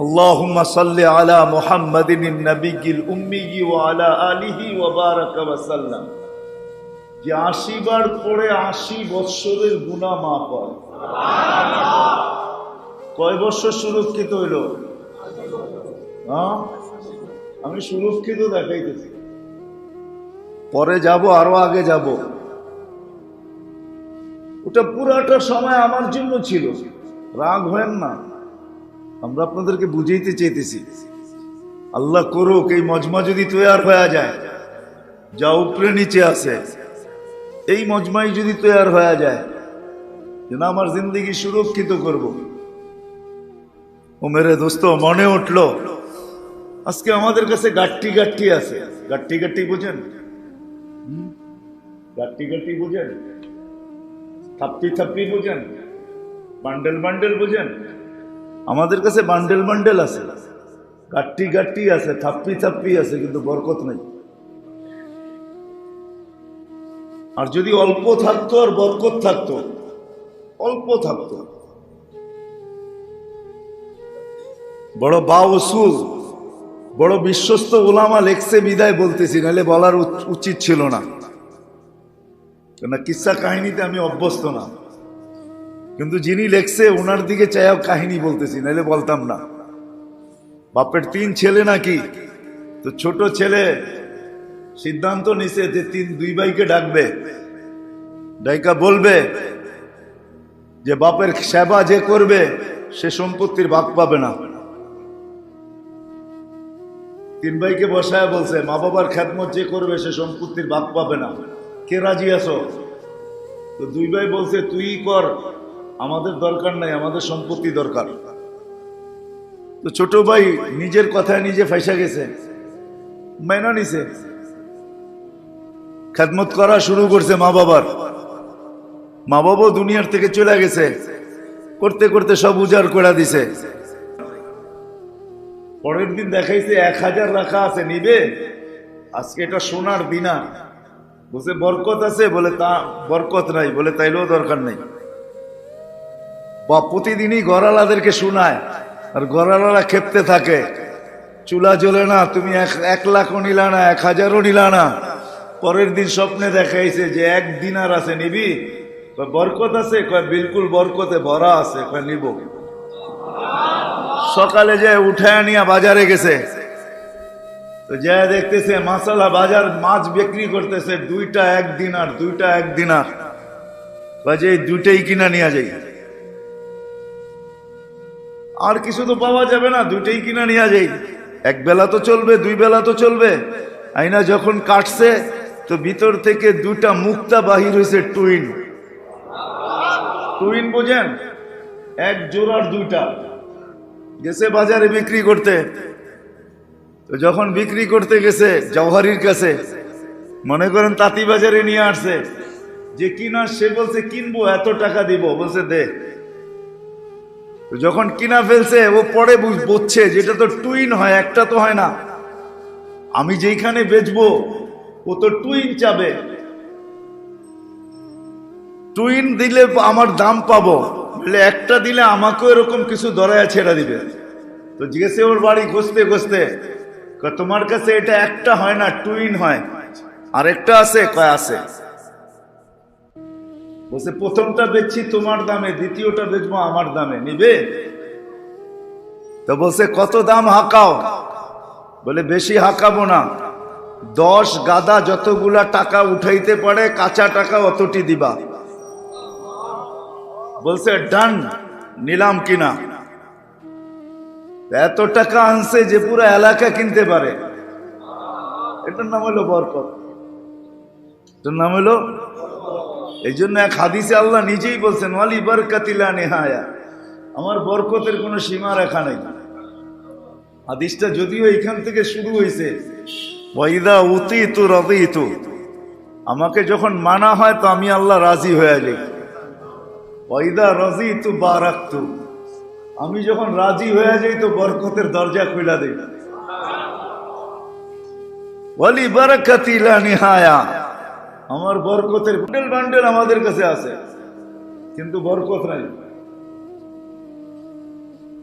আল্লাহুম্মা সাল্লি আলা মুহাম্মাদিন নবিয়্যিল উম্মি ওয়া আলা আলিহি ওয়া বারাকা ওয়া সাল্লাম, যে ৮০ বার পড়ে ৮০ বৎসরের গুনাহ মাফ হয়। কয় বছর সুরক্ষিত হইল? আমি সুরক্ষিত দেখাইতেছি, পরে যাব আরো আগে যাব। ওটা পুরাটা সময় আমার জন্য ছিল। রাগ হয় না, আমরা আপনাদেরকে বুঝাইতে চাইতেছি। আল্লাহ করুক এই মজমা যদি তৈয়ার হয়ে যায়, যা উপরে নিচে আছে এই মজমাই যদি তৈয়ার হয়ে যায়, যেন আমার জিন্দগি সুরক্ষিত করব। ও মেরে দোস্ত, মনে উঠলো আজকে আমাদের কাছে গাট্টি গাট্টি আছে। গাট্টি গাট্টি বুঝেন? গাট্টি গাট্টি বুঝেন? থাপ্পি থাপ্পি বুঝেন? বান্ডেল বান্ডেল বুঝেন? আমাদের কাছে বান্ডেল বান্ডেল আছে, গাট্টি গাট্টি আছে, থাপ্পি থাপ্পি আছে, কিন্তু বরকত নাই। আর যদি অল্প থাকতো আর বরকত থাকতো, অল্প থাকতো। বড় বা উসুল, বড় বিশ্বস্ত ওলামা লেখছে বিদায় বলতেছি, নাহলে বলার উচিত ছিল না, কেন কিসসা কাহিনীতে আমি অভ্যস্ত না। কিন্তু যিনি লেখছে ওনার দিকে চাইও কাহিনী বলতেছি, নাহলে বলতাম না। বাপের ৩ ছেলে নাকি, তো ছোট ছেলে সিদ্ধান্ত নিছে যে 2 ভাইকে ডাকবে, ডাইকা বলবে যে বাপের সেবা যে করবে সে সম্পত্তির ভাগ পাবে না। 3 ভাইকে বসায় বলছে মা বাবার খেদমত যে করবে সে সম্পত্তির ভাগ পাবে না, কে রাজি আছো? তো 2 ভাই বলছে তুই কর, আমাদের দরকার নাই, আমাদের সম্পত্তি দরকার। তো ছোট ভাই নিজের কথায় নিজে ফাইসা গেছে, মাইনা নিছে, খেদমত করা শুরু করছে মা বাবার। মা বাবা দুনিয়ার থেকে চলে গেছে, করতে করতে সব উজাড় করে দিছে। পরের দিন দেখাইছে 1000 রাখা আছে, নিবে? আজকে এটা সোনার দিনা। বলছে বরকত আছে, বলে তা বরকত নাই, বলে তাইলেও দরকার নেই। বা প্রতিদিনই গড়ালাদেরকে শোনায়, আর গড়ালারা খেপতে থাকে, চুলা জ্বলে না, তুমি 1 লাখও নিলা না, 1000ও নিলা না। পরের দিন স্বপ্নে দেখাইছে যে 1 দিনার আছে, নিবি? বরকত আছে, কয় বিলকুল বরকতে ভরা আছে, কয় নিব। সকালে যায় উঠায় নিয়ে বাজারে গেছে, তো যা দেখতেছে মাসালা বাজার মাছ বিক্রি করতেছে 2টা 1 দিনার, 2টা 1 দিনার। বাজে 2টাই কিনা নিয়ে যাই, আর কিছু তো পাওয়া যাবে না, 2টাই কিনা নিয়ে যাই। 1 বেলা তো চলবে, 2 বেলা তো চলবে। আইনা যখন কাটছে তো ভিতর থেকে 2টা মুক্তা বাহির হয়েছে, টুইন। টুইন বোঝেন? 1 জোড়ার 2টা। গেছে বাজারে বিক্রি করতে, তো যখন বিক্রি করতে গেছে জওহারির কাছে, মনে করেন তাঁতি বাজারে নিয়ে আসছে, যে কিনা সে বলছে কিনবো, এত টাকা দিব, বলছে দে। তো যখন কিনা ফেলছে ও পরে বুঝছে যেটা তো টুইন হয়, একটা তো হয় না। আমি যেখানে বেচবো ও তো টুইন চাবে, টুইন দিলে আমার দাম পাবো, বলে একটা দিলে আমাকেও এরকম কিছু দরায়া ছেড়া দিবে। তো জিজ্ঞেসে ওর বাড়ি খুঁজতে খুঁজতে, তোমার কাছে এটা একটা হয় না, টুইন হয়, আর একটা আছে? কয় আছে। বলছে প্রথমটা বেচছি তোমার দামে, দ্বিতীয়টা বেচবো আমার দামে, নিবে? তো বলছে কত দাম হাঁকাও? বলে বেশি হাঁকাবো না, 10 গাদা যতগুলা টাকা উঠাইতে পারে কাঁচা টাকা অতটি দিবা। বলছে ডান, নিলাম কিনা। এত টাকা আনছে যে পুরো এলাকা কিনতে পারে। এটার নাম হলো বরকত, এটার নাম হলো। এই জন্য এক হাদিসে আল্লাহ নিজেই বলছেন ওয়ালি বারকাতিলা নেহায়া, আমার বরকতের কোনো সীমা রেখা নেই। হাদিসটা যদিও এখান থেকে শুরু হয়েছে, ওয়াইদা উতিতু রাদিতু, আমাকে যখন মানা হয় তো আমি আল্লাহ রাজি হয়ে যাই। ওয়াইদা রাজিতু বারাকতু, আমি যখন রাজি হয়ে যাই তো বরকতের দরজা খুলে দেই। ওয়ালি বারাকাতি লা নিহায়া, আমার বরকতের বান্ডেল বান্ডেল আমাদের কাছে আছে, কিন্তু বরকত নাই।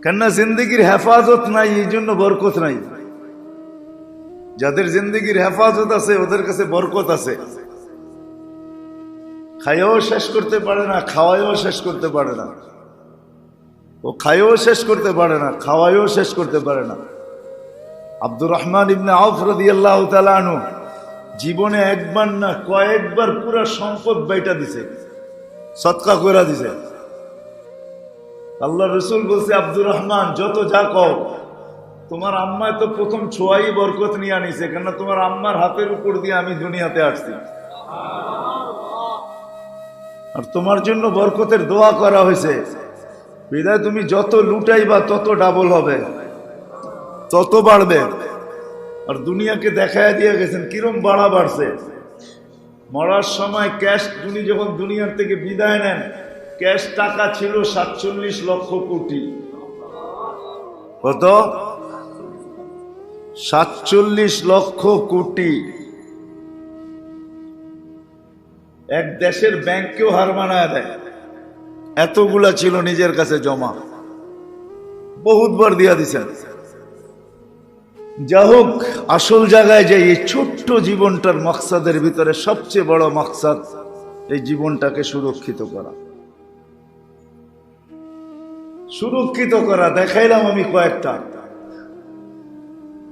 কেননা জিন্দগির হেফাজত নাই, এই জন্য বরকত নাই। যাদের জিন্দগির হেফাজত আছে ওদের কাছে বরকত আছে। খাইও শেষ করতে পারে না, খাওয়াইও শেষ করতে পারে না। ও খাইও শেষ করতে পারে না, খাওয়াইও শেষ করতে পারে না। আব্দুর রহমান ইবনে আউফ রাদিয়াল্লাহু তাআলা আনহু জীবনে একবার না কয়েকবার পুরা সম্পদ বাইটা দিছে, সদকা কইরা দিছে। আল্লাহ রসুল বলছে, আব্দুর রহমান যত যা কও, তোমার আম্মায় তো প্রথম ছোঁয়াই বরকত নিয়ে আনিছে, কেননা তোমার আম্মার হাতের উপর দিয়ে আমি দুনিয়াতে আসছি, আর তোমার জন্য বরকতের দোয়া করা হয়েছে। বিদায় তুমি যত লুটাইবা তত ডাবল হবে, তত বাড়বে। আর দুনিয়াকে দেখায় দিয়ে গেছেন কিরম বাড়া বাড়ছে। মরার সময় ক্যাশ, উনি যখন দুনিয়ার থেকে বিদায় নেন, ক্যাশ টাকা ছিল 47 লক্ষ কোটি। কত? 47 লক্ষ কোটি। এক দেশের ব্যাংকেও হার মানায় দেয়, এতগুলা ছিল নিজের কাছে জমা, বহুতবার দিয়া দিছেন। যা হোক, আসল জায়গায় যাই, এই ছোট্ট জীবনটার মকসাদের ভিতরে সবচেয়ে বড় মকসাদ এই জীবনটাকে সুরক্ষিত করা। সুরক্ষিত করা দেখাইলাম আমি কয়েকটা।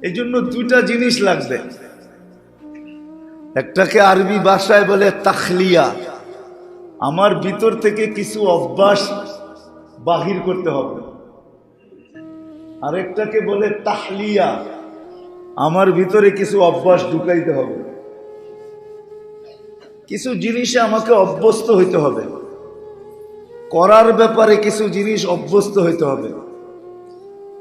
এই জন্য দুইটা জিনিস লাগবে। একটাকে আরবি ভাষায় বলে তাখলিয়া, আমার ভিতর থেকে কিছু অভ্যাস বাহির করতে হবে। আরেকটাকে বলে তাহলিয়া, আমার ভিতরে কিছু অভ্যাস ঢুকাইতে হবে। কিছু জিনিসে আমাকে অভ্যস্ত হইতে হবে, করার ব্যাপারে কিছু জিনিস অভ্যস্ত হইতে হবে,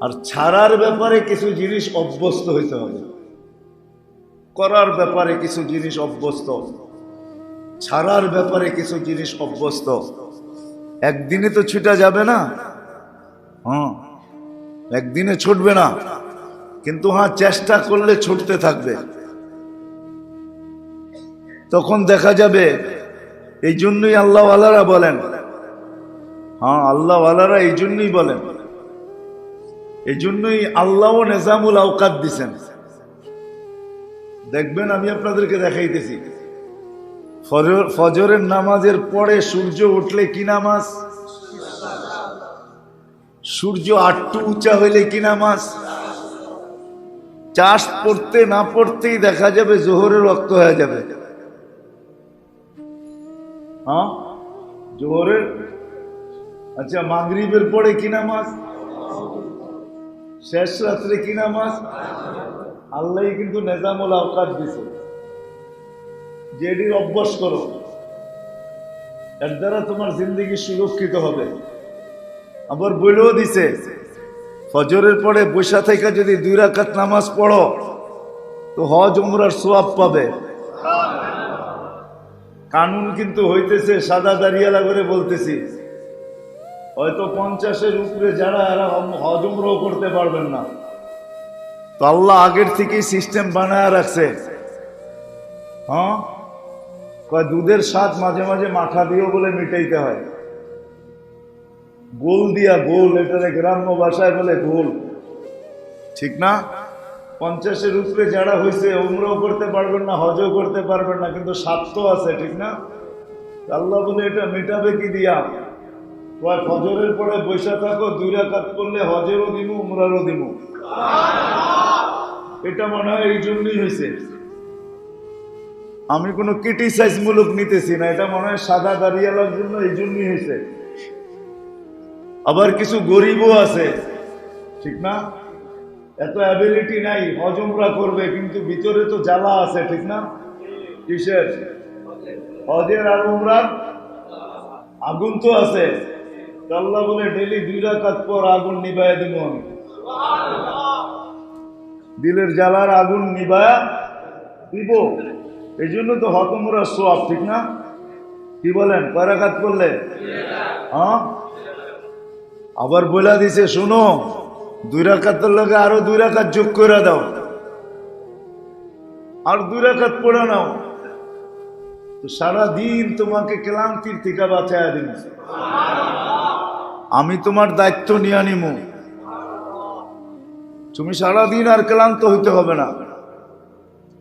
আর ছাড়ার ব্যাপারে কিছু জিনিস অভ্যস্ত হইতে হবে। করার ব্যাপারে কিছু জিনিস অভ্যস্ত, ছাড়ার ব্যাপারে কিছু জিনিস অভ্যস্ত। একদিনে তো ছুটা যাবে না, একদিনে ছুটবে না, কিন্তু চেষ্টা করলে ছুটতে থাকবে। তখন দেখা যাবে। এই জন্যই আল্লাহওয়ালারা বলেন, আল্লাহওয়ালারা এই জন্যই বলেন, এই জন্যই আল্লাহও নিজামুল আওকাত দিছেন। দেখবেন, আমি আপনাদেরকে দেখাইতেছি, ফজরের নামাজের পরে সূর্য উঠলে কি নামাজ, সূর্য আটটু উঁচা হইলে কি নামাজ, চাষ পড়তে না পড়তেই দেখা যাবে জোহরের রক্ত হয়ে যাবে। জোহরের, আচ্ছা মাগরিবের পরে কি নামাজ, শেষ রাত্রে কি নামাজ। আল্লাহ কিন্তু নিজামুল আওকাত দিছে, যেটির অভ্যাস করো, এর দ্বারা তোমার জিন্দগি সুরক্ষিত হবে। আবার বলেও দিছে, ফজরের পরে বৈশা থেকে যদি 2 রাকাত নামাজ পড়ো তো হজ উমরার সওয়াব পাবে। কানুন কিন্তু হইতেছে, সাদা দাঁড়িয়ালা করে বলতেছি, হয়তো 50-এর উপরে যারা এরা হজ উমরাও করতে পারবেন না। তো আল্লাহ আগের থেকেই সিস্টেম বানায় রাখছে। দুধের স্বাদ মাঝে মাঝে মাঠা দিয়েও বলে মিটাইতে হয়, গোল দিয়া, গোল, এটারে গ্রাম্য ভাষায় বলে গোল, ঠিক না? 50-এর উপরে যারা হয়েছে উমরাও করতে পারবেন না, হজও করতে পারবেন না, কিন্তু স্বাদ তো আছে, ঠিক না? আল্লাহ বলে এটা মিটাবে কি দিয়া? ফজরের পরে বৈশা থাকো, 2 রাকাত করলে হজেরও দিমু, উমরারও দিমু। এটা মনে হয় এই জন্যই হয়েছে। আমি কোনো ক্রিটিসাইজ মূলক নিতেছি না, এটা মনে হয় সাদা দাঁড়িয়ালার জন্য এই জন্যই হয়েছে। আবার কিছু গরিবও আছে, ঠিক না? এত অ্যাবিলিটি নাই, হজ উমরা করবে, কিন্তু ভিতরে তো জ্বালা আছে, ঠিক না? কিসের? হজের আর উমরার আগুন তো আছে। আল্লাহ বলে ডেইলি 2 রাকাত পর আগুন নিবাইয়া দিব আমি, দিলের জ্বালার আগুন নিবায়া দিব। এই জন্য তো হজ উমরার সওয়াব, ঠিক না? কি বলেন? কয় রাকাত করলে? আবার বলে দিছে, শোনো 2 রাকাতের লগে আরো 2 রাকাত যোগ করে দাও, আর 2 রাকাত পড়ে নাও, তো সারাদিন তোমাকে ক্লান্তির থেকে বাঁচাইয়া দিন। আমি তোমার দায়িত্ব নিয়ে নিব, তুমি সারাদিন আর ক্লান্ত হইতে হবে না।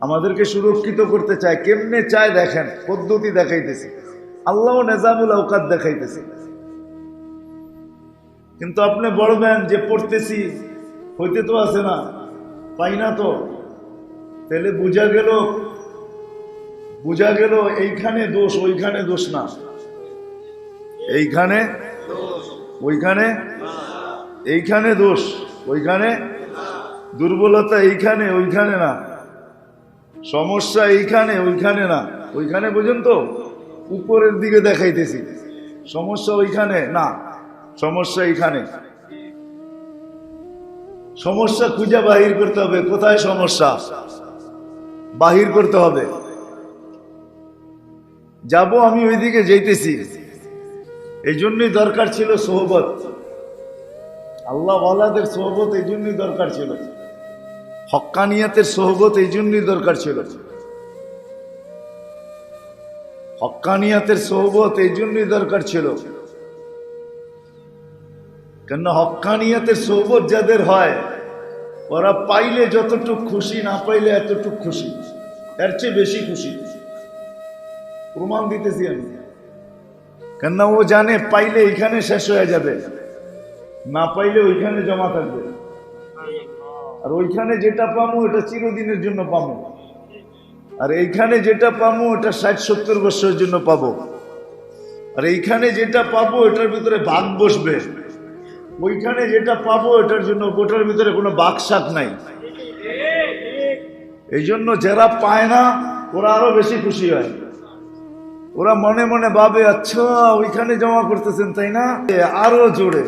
আমাদেরকে সুরক্ষিত করতে চায়, কেমনে চায় দেখেন, পদ্ধতি দেখাইতেছে, আল্লাহ নেজামুল আওকাত দেখাইতেছে। কিন্তু আপনি বলবেন যে পড়তেছি, হইতে তো আছে না, পাই না তো, তাহলে বোঝা গেল এইখানে দোষ, ওইখানে দোষ না, এইখানে ওইখানে, এইখানে দোষ ওইখানে, দুর্বলতা এইখানে ওইখানে না, সমস্যা এইখানে ওইখানে না, ওইখানে বুঝেন তো, উপরের দিকে দেখাইতেছি, সমস্যা ওইখানে না, সমস্যা এইখানে। সমস্যা খুঁজে বাহির করতে হবে, কোথায় সমস্যা বাহির করতে হবে। যাব আমি ওইদিকে যাইতেছি, এই জন্যই দরকার ছিল সোহবত, আল্লাহ ওয়ালাদের সোহবত এই জন্যই দরকার ছিল, হক্কানিয়াতের সোহবত এই জন্যই দরকার ছিল, হক্কানিয়াতের সোহবত এই জন্যই দরকার ছিল। কেন হক্কানিয়াতের সোহবত যাদের হয়, ওরা পাইলে যতটুক খুশি, না পাইলে এতটুক খুশি, এর চেয়ে বেশি খুশি। প্রমাণ দিতেছি আমি, কেননা ও জানে পাইলে এখানে শেষ হয়ে যাবে, না পাইলে ওইখানে জমা থাকবে, আর ওইখানে যেটা পাবো এটা চিরদিনের জন্য পাবো, আর এইখানে যেটা পাবো এটা 60-70 বছরের জন্য পাবো, আর এইখানে যেটা পাবো এটার ভিতরে ভাগ বসবে, ওইখানে যেটা পাবো এটার জন্য ওটার ভিতরে কোনো বাকশাক নাই। এই জন্য যারা পায় না ওরা আরো বেশি খুশি হয়, ওরা মনে মনে ভাবে, আচ্ছা ওইখানে জমা করতেছেন তাই না, আরো জোরে,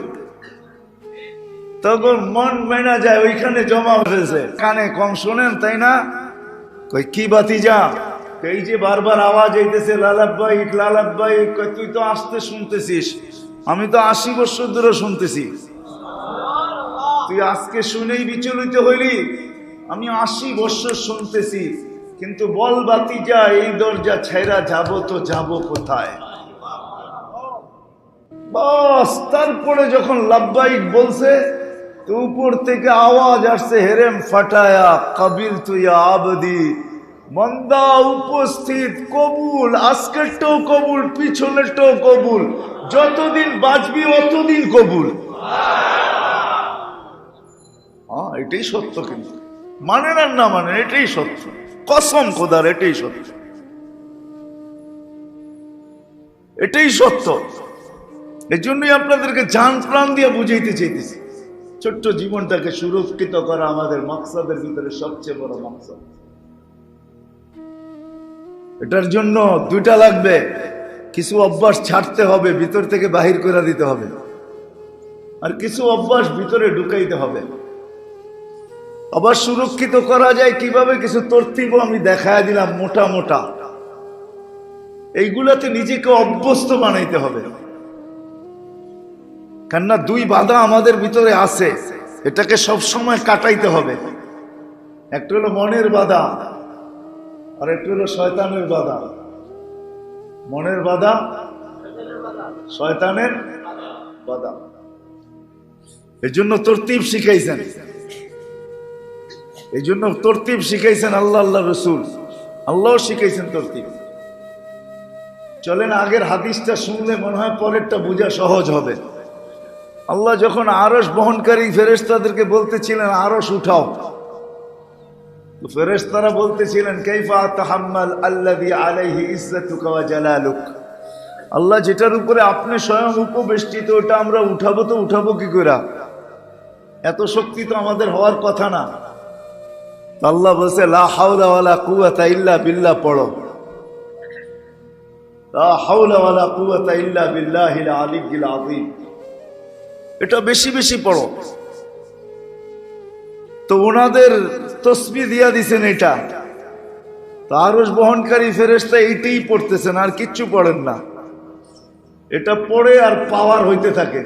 তখন মন মেনা যায় ওইখানে জমা হয়েছে, কানে কম শোনেন তাই না, কই কি বাতিজা, এই যে বারবার আওয়াজ আইতেছে লালাব্বাইক লালাব্বাইক, তুই তো আসতে শুনতেছিস, আমি তো 80 বছর ধরে শুনতেছি, তুই আজকে শুনেই বিচলিত হইলি, আমি 80 বছর শুনতেছি, কিন্তু বল বাতিজা এই দরজা ছেড়া যাব তো যাব কোথায়। বাস তারপরে যখন লাব্বাইক বলছে, তো উপর থেকে আওয়াজ আসছে, হেরেম ফাটায়া কাবিল তুই আবদি, মন্দা উপস্থিত, কবুল, আজকেরটাও কবুল, পিছনেরটাও কবুল, যতদিন বাঁচবি অতদিন কবুল। এটাই সত্য, কিন্তু মানেন আর না মানেন এটাই সত্য, কসম খোদার এটাই সত্য, এটাই সত্য। এই জন্যই আপনাদেরকে জান প্রাণ দিয়ে বুঝাইতে চাইতেছি, ছোট্ট জীবনটাকে সুরক্ষিত করা আমাদের মাকসাদের ভিতরে সবচেয়ে বড় মাকসাদ। এটার জন্য 2টা লাগবে, কিছু অভ্যাস ছাড়তে হবে, ভিতর থেকে বাহির করে দিতে হবে, আর কিছু অভ্যাস ভিতরে ঢুকাইতে হবে। আবার সুরক্ষিত করা যায় কিভাবে, কিছু তরতিব আমি দেখায় দিলাম মোটা মোটা, এইগুলাতে নিজেকে অভ্যস্ত বানাইতে হবে। কেননা 2 বাধা আমাদের ভিতরে আছে, এটাকে সবসময় কাটাইতে হবে। একটা হলো মনের বাধা, আর একটা হলো শয়তানের বাধা। মনের বাধা, শয়তানের বাধা। এই জন্য তরতিব শিখাইছেন, এই জন্য তরতিব শিখাইছেন আল্লাহ, আল্লাহ রসুল, আল্লাহ শিখাইছেন তরতিব। চলেন আগের হাদিসটা শুনলে মনে হয় পরেরটা বোঝা সহজ হবে। আল্লাহ যখন আরশ বহনকারী ফেরেশতাদেরকে বলতেছিলেন আরশ উঠাও, তো ফেরেশতারা বলতেছিলেন কাইফা আতাহাম্মাল আল্লাযী আলাইহি ইজ্জাতুকা ওয়া জালালুক, আল্লাহ যেটার উপরে আপনি স্বয়ং উপবেষ্টিত ওটা আমরা উঠাবো, তো উঠাবো কি করে, এত শক্তি তো আমাদের হওয়ার কথা না। আল্লাহ বলছে লা হাওলা ওয়ালা কুওয়াতা ইল্লা বিল্লাহ, পড়ো লা হাওলা ওয়ালা কুওয়াতা ইল্লা বিল্লাহিল আলিয়্যিল আযীম, এটা বেশি বেশি পড়ো। তো ওনাদের তসবিহ দিয়া দিছেন এটা, তো আরশ বহনকারী ফেরেশতা এইটাই পড়তেছেন, আর কিচ্ছু পড়েন না, এটা পড়ে আর পাওয়ার হইতে থাকে।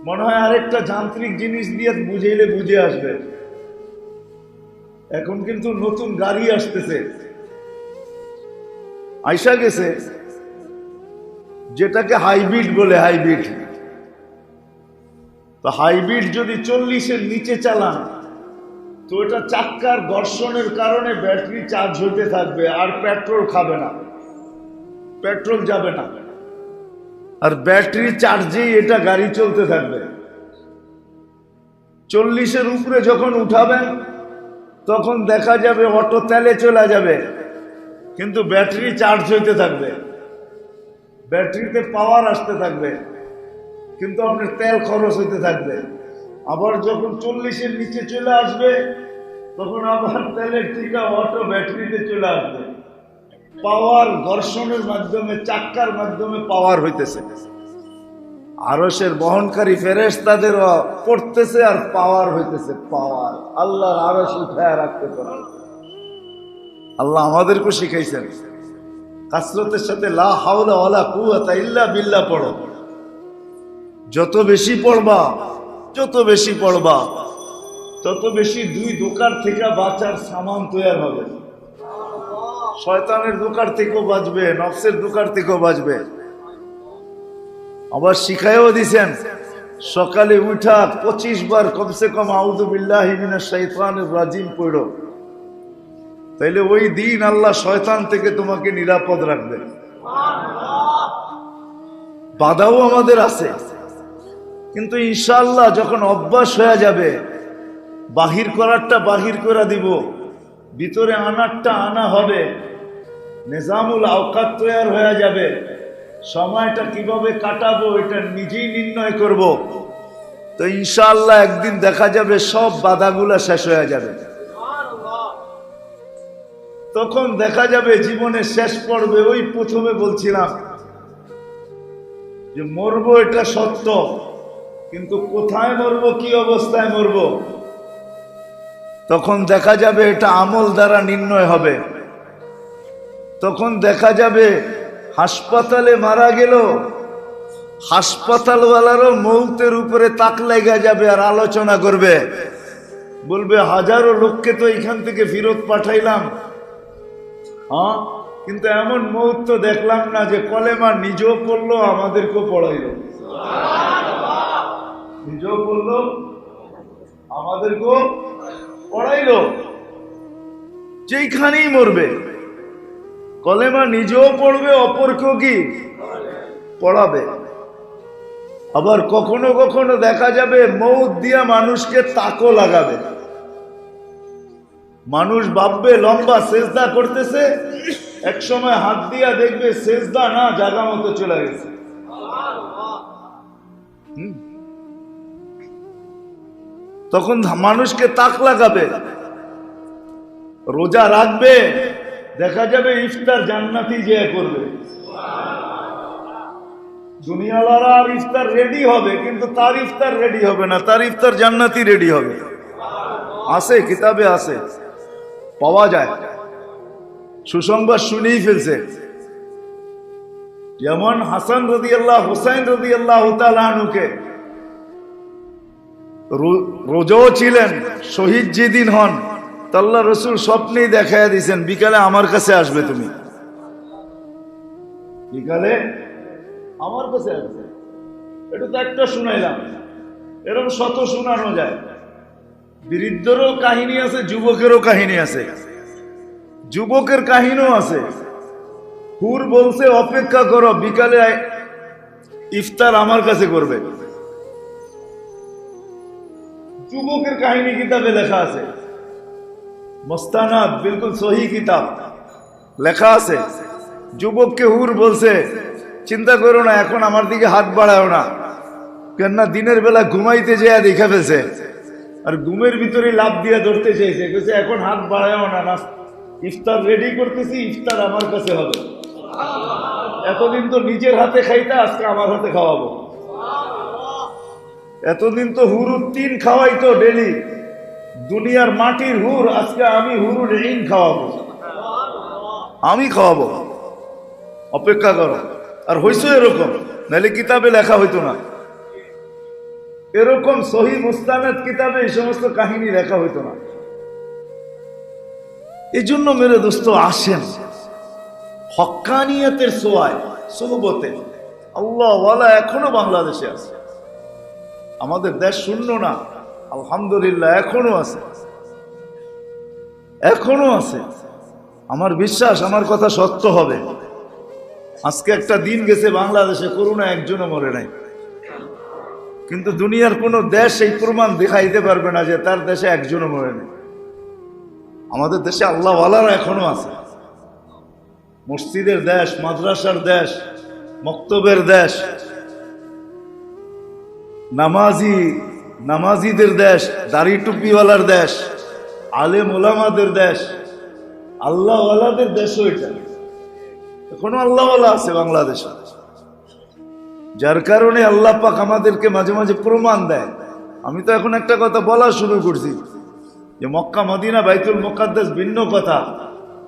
মনে হয় আরেকটা যান্ত্রিক জিনিস দিয়ে বুঝাইলে বুঝে আসবে। এখন কিন্তু নতুন গাড়ি আসতেছে, আইসা গেছে, যেটাকে হাইব্রিড বলে। হাইব্রিড তো হাইব্রিড যদি 40-এর নিচে চালান তো এটা চাক্কার ঘর্ষণের কারণে ব্যাটারি চার্জ হতে থাকবে, আর পেট্রোল খাবে না, পেট্রোল যাবে না, আর ব্যাটারি চার্জেই এটা গাড়ি চলতে থাকবে। 40-এর উপরে যখন উঠাবেন তখন দেখা যাবে অটো তেলে চলে যাবে, কিন্তু ব্যাটারি চার্জ হইতে থাকবে, ব্যাটারিতে পাওয়ার আসতে থাকবে, কিন্তু আপনার তেল খরচ হইতে থাকবে। আবার যখন 40-এর নিচে চলে আসবে তখন আবার তেলের থেকে অটো ব্যাটারিতে চলে আসবে। পাওয়ার ঘর্ষণের মাধ্যমে, চাক্কার মাধ্যমে পাওয়ার হইতেছে। আরশের বহনকারী ফেরেশতাদের পড়তেছে আর পাওয়ার হইতেছে। পাওয়ার আল্লাহর আরশ উঠায় রাখতে পারে। আল্লাহ আমাদেরকে শিখাইছেন কাসরতের সাথে লা হাওলা ওয়ালা কুওয়াতা ইল্লা বিল্লাহ পড়ো। যত বেশি পড়বা, যত বেশি পড়বা, তত বেশি দুই দোকার থেকে বাঁচার সামান তৈরি হবে। শয়তানের দোকার থেকেও বাঁচবে, নফসের দোকার থেকেও বাঁচবে। আবার শিখাইও দিছেন সকালে উঠা 25 বার কমসে কম আউযু বিল্লাহি মিনাশ শাইতানির রাজিম পড়ো, তাইলে ওই দিন আল্লাহ শয়তান থেকে তোমাকে নিরাপদ রাখবে। বাধাও আমাদের আছে, কিন্তু ইনশাআল্লাহ যখন অভ্যাস হয়ে যাবে, বাহির করারটা বাহির করে দিব, ভিতরে আনারটা আনা হবে, নিজামুল আওকাত তৈরি হয়ে যাবে। সময়টা কিভাবে কাটাবো এটা নিজেই নির্ণয় করব। তো ইনশাআল্লাহ একদিন দেখা যাবে সব বাধাগুলা শেষ হয়ে যাবে। তখন দেখা যাবে জীবনের শেষ পর্বে ওই প্রথমে বলছিলাম যে মরবো এটা সত্য, কিন্তু কোথায় মরবো, কি অবস্থায় মরবো, তখন দেখা যাবে এটা আমল দ্বারা নির্ণয় হবে। তখন দেখা যাবে হাসপাতালে মারা গেল, হাসপাতালওয়ালারও মৌতের উপরে তাক লেগে যাবে আর আলোচনা করবে, বলবে হাজারো লোককে তো এখান থেকে ফেরত পাঠাইলাম, হ্যাঁ, কিন্তু এমন মৌত তো দেখলাম না যে কলেমা নিজেও পড়লো আমাদেরকেও পড়াইল, নিজেও পড়লো আমাদেরকেও পড়াইল। যেখানেই মরবে কলেমা নিজেও পড়বে, অপরকেও কি পড়াবে। আবার কখনো কখনো দেখা যাবে মৌত দিয়া মানুষকে তাকও লাগাবে। মানুষ ভাববে লম্বা সেজদা করতেছে, এক সময় হাত দিয়া দেখবে সেজদা না, জায়গা মতো চলে গেছে। তখন মানুষকে তাক লাগাবে। রোজা রাখবে, দেখা যাবে ইফতার জান্নাতি যে করবে। দুনিয়ালারা আর ইফতার রেডি হবে, কিন্তু তার ইফতার রেডি হবে না, তার ইফতার জান্নাতি রেডি হবে। আছে, কিতাবে আছে, পাওয়া যায়। সুসংবাদ শুনেই ফেলছে। যেমন হাসান রাদিয়াল্লাহু, হুসাইন রাদিয়াল্লাহু তাআলা আনহুকে রোজাও ছিলেন, শহীদ যেদিন হন তা আল্লাহ রসুল স্বপ্নেই দেখাইয়া দিয়েছেন বিকালে আমার কাছে আসবে, তুমি বিকালে আমার কাছে আসবে। এটা তো একটা শুনাইলাম, এরকম শত শোনানো যায়। বৃদ্ধেরও কাহিনী আছে, যুবকেরও কাহিনী আছে, যুবকের কাহিনীও আছে। হুর বলছে অপেক্ষা করো, বিকালে ইফতার আমার কাছে করবে। যুবকের কাহিনী কিতাবে লেখা আছে, মোস্তানাদ, বিলকুল সহি কিতাব লেখা আছে। যুবককে হুর বলছে চিন্তা করো না, এখন আমার দিকে হাত বাড়াও না, কেননা দিনের বেলা ঘুমাইতে যেয়া দেখা ফেলছে, আর ঘুমের ভিতরে লাভ দিয়ে ধরতে চাইছে। এখন হাত বাড়াও না, ইফতার রেডি করতেছি, ইফতার আমার কাছে হবে। এতদিন তো নিজের হাতে খাইতে, আজকে আমার হাতে খাওয়াবো। এতদিন তো হুরুর 3 খাওয়াইতো ডেলি, দুনিয়ার মাটির হুর, আজকে আমি হুরুর ঋণ খাওয়াবো, আমি খাওয়াবো। অপেক্ষা করো। আর হইছো এরকম, নাহলে কিতাবে লেখা হইতো না। এরকম সহিহ মুস্তানাদ কিতাবে এই সমস্ত কাহিনী লেখা হইতো না। এই জন্য মেরে দোস্ত আসেন হক্কানিয়তের সোয়ায় সোহবতে আল্লাহ ওয়ালা এখনো বাংলাদেশে আছে। আমাদের দেশ শূন্য না, আলহামদুলিল্লাহ এখনো আছে, এখনো আছে। আমার বিশ্বাস আমার কথা সত্য হবে। আজকে একটা দিন গেছে বাংলাদেশে করোনা একজনও মরে নাই, কিন্তু দুনিয়ার কোনো দেশ এই প্রমাণ দেখাইতে পারবে না যে তার দেশে একজনও মরে নাই। আমাদের দেশে আল্লাহ ওয়ালারা এখনো আছে। মসজিদের দেশ, মাদ্রাসার দেশ, মক্তবের দেশ, নামাজিদের দেশ, দাড়ি টুপিওয়ালার দেশ, আলেম ওলামাদের দেশ, আল্লাহ ওয়ালাদের দেশও এটা। এখনো আল্লাহ ওয়ালা আছে বাংলাদেশে, যার কারণে আল্লাহ পাক আমাদেরকে মাঝে মাঝে প্রমাণ দেয়। আমি তো এখন একটা কথা বলা শুরু করছি যে মক্কা মদিনা বাইতুল মুকাদ্দাস ভিন্ন কথা,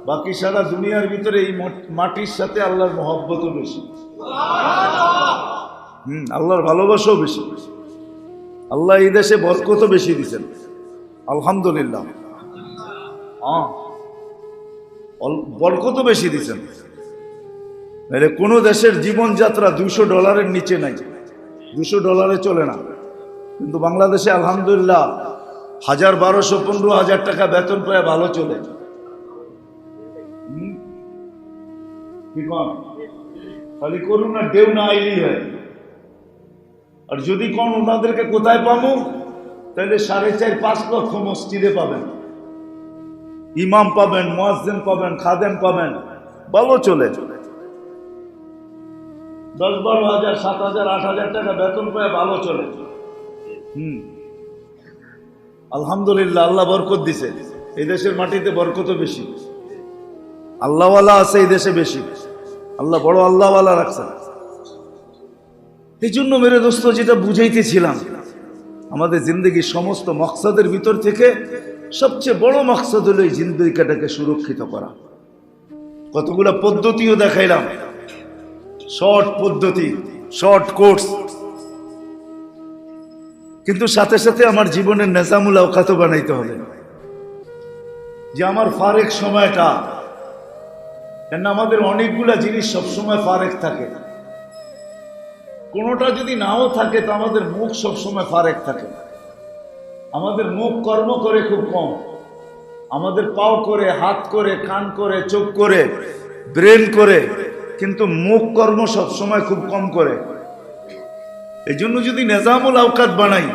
বাকি সারা দুনিয়ার ভিতরে এই মাটির সাথে আল্লাহর মহব্বতও বেশি, আল্লাহর ভালোবাসাও বেশি। আল্লাহ এই দেশে বরকতও বেশি দিচ্ছেন, আলহামদুলিল্লাহ। বরকতও বেশি দিচ্ছেন। কোনো দেশের জীবনযাত্রা $200 নিচে নাই, $200 চলে না। কিন্তু বাংলাদেশে আলহামদুলিল্লাহ 1000, 1200, 15,000 টাকা বেতন পায় ভালো চলে। খালি করুন আর দেও না আইলেই হয়। আর যদি কোন ওনাদেরকে কোথায় পাবো, তাহলে 4.5-5 লক্ষ মসজিদে পাবেন, ইমাম পাবেন, মুয়াজ্জিন পাবেন, খাদেম পাবেন, ভালো চলে। 10-12,000, 7,000, 8,000 টাকা বেতন পায় ভালো চলে। আলহামদুলিল্লাহ, আল্লাহ বরকত দিছে। এই দেশের মাটিতে বরকত বেশি, আল্লাহওয়ালা আছে এই দেশে বেশি। আল্লাহ বড় আল্লাহওয়ালা রাখছেন। এই জন্য মেরে দোস্ত যেটা বুঝাইতেছিলাম, আমাদের জিন্দগির সমস্ত মকসদের ভিতর থেকে সবচেয়ে বড় মকসদ হলো এই জিন্দগিটাকে সুরক্ষিত করা। কতগুলো পদ্ধতিও দেখাইলাম, শর্ট পদ্ধতি, শর্ট কোর্স, কিন্তু সাথে সাথে আমার জীবনের নেজামুল আওকাতও বানাইতে হবে। যে আমার ফারেক সময়টা, কেন আমাদের অনেকগুলা জিনিস সবসময় ফারেক থাকে, কোনোটা যদি নাও থাকে তো আমাদের মুখ সবসময় ফারেক থাকে। আমাদের মুখ কর্ম করে খুব কম, আমাদের পাও করে, হাত করে, কান করে, চোখ করে, ব্রেন করে, কিন্তু মুখ কর্ম সবসময় খুব কম করে। এই জন্য যদি নেজামুল আওকাত বানাই,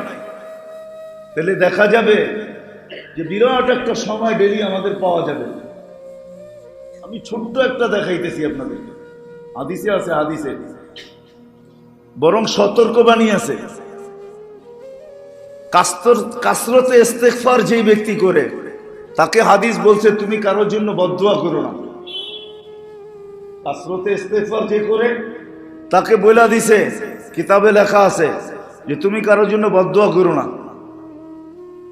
তাহলে দেখা যাবে যে বিরাট একটা সময় ডেলি আমাদের পাওয়া যাবে। আমি ছোট্ট একটা দেখাইতেছি আপনাদের, হাদিসে আছে, হাদিসে বরং সতর্কবাণী আছে। কাসরতে ইস্তেগফার যেই ব্যক্তি করে, তাকে হাদিস বলছে তুমি কারোর জন্য বদদুয়া করো না। কাসরতে ইস্তেগফার যে করে, তাকে বলে দিছে, কিতাবে লেখা আছে যে তুমি কারোর জন্য বদদুয়া করো না।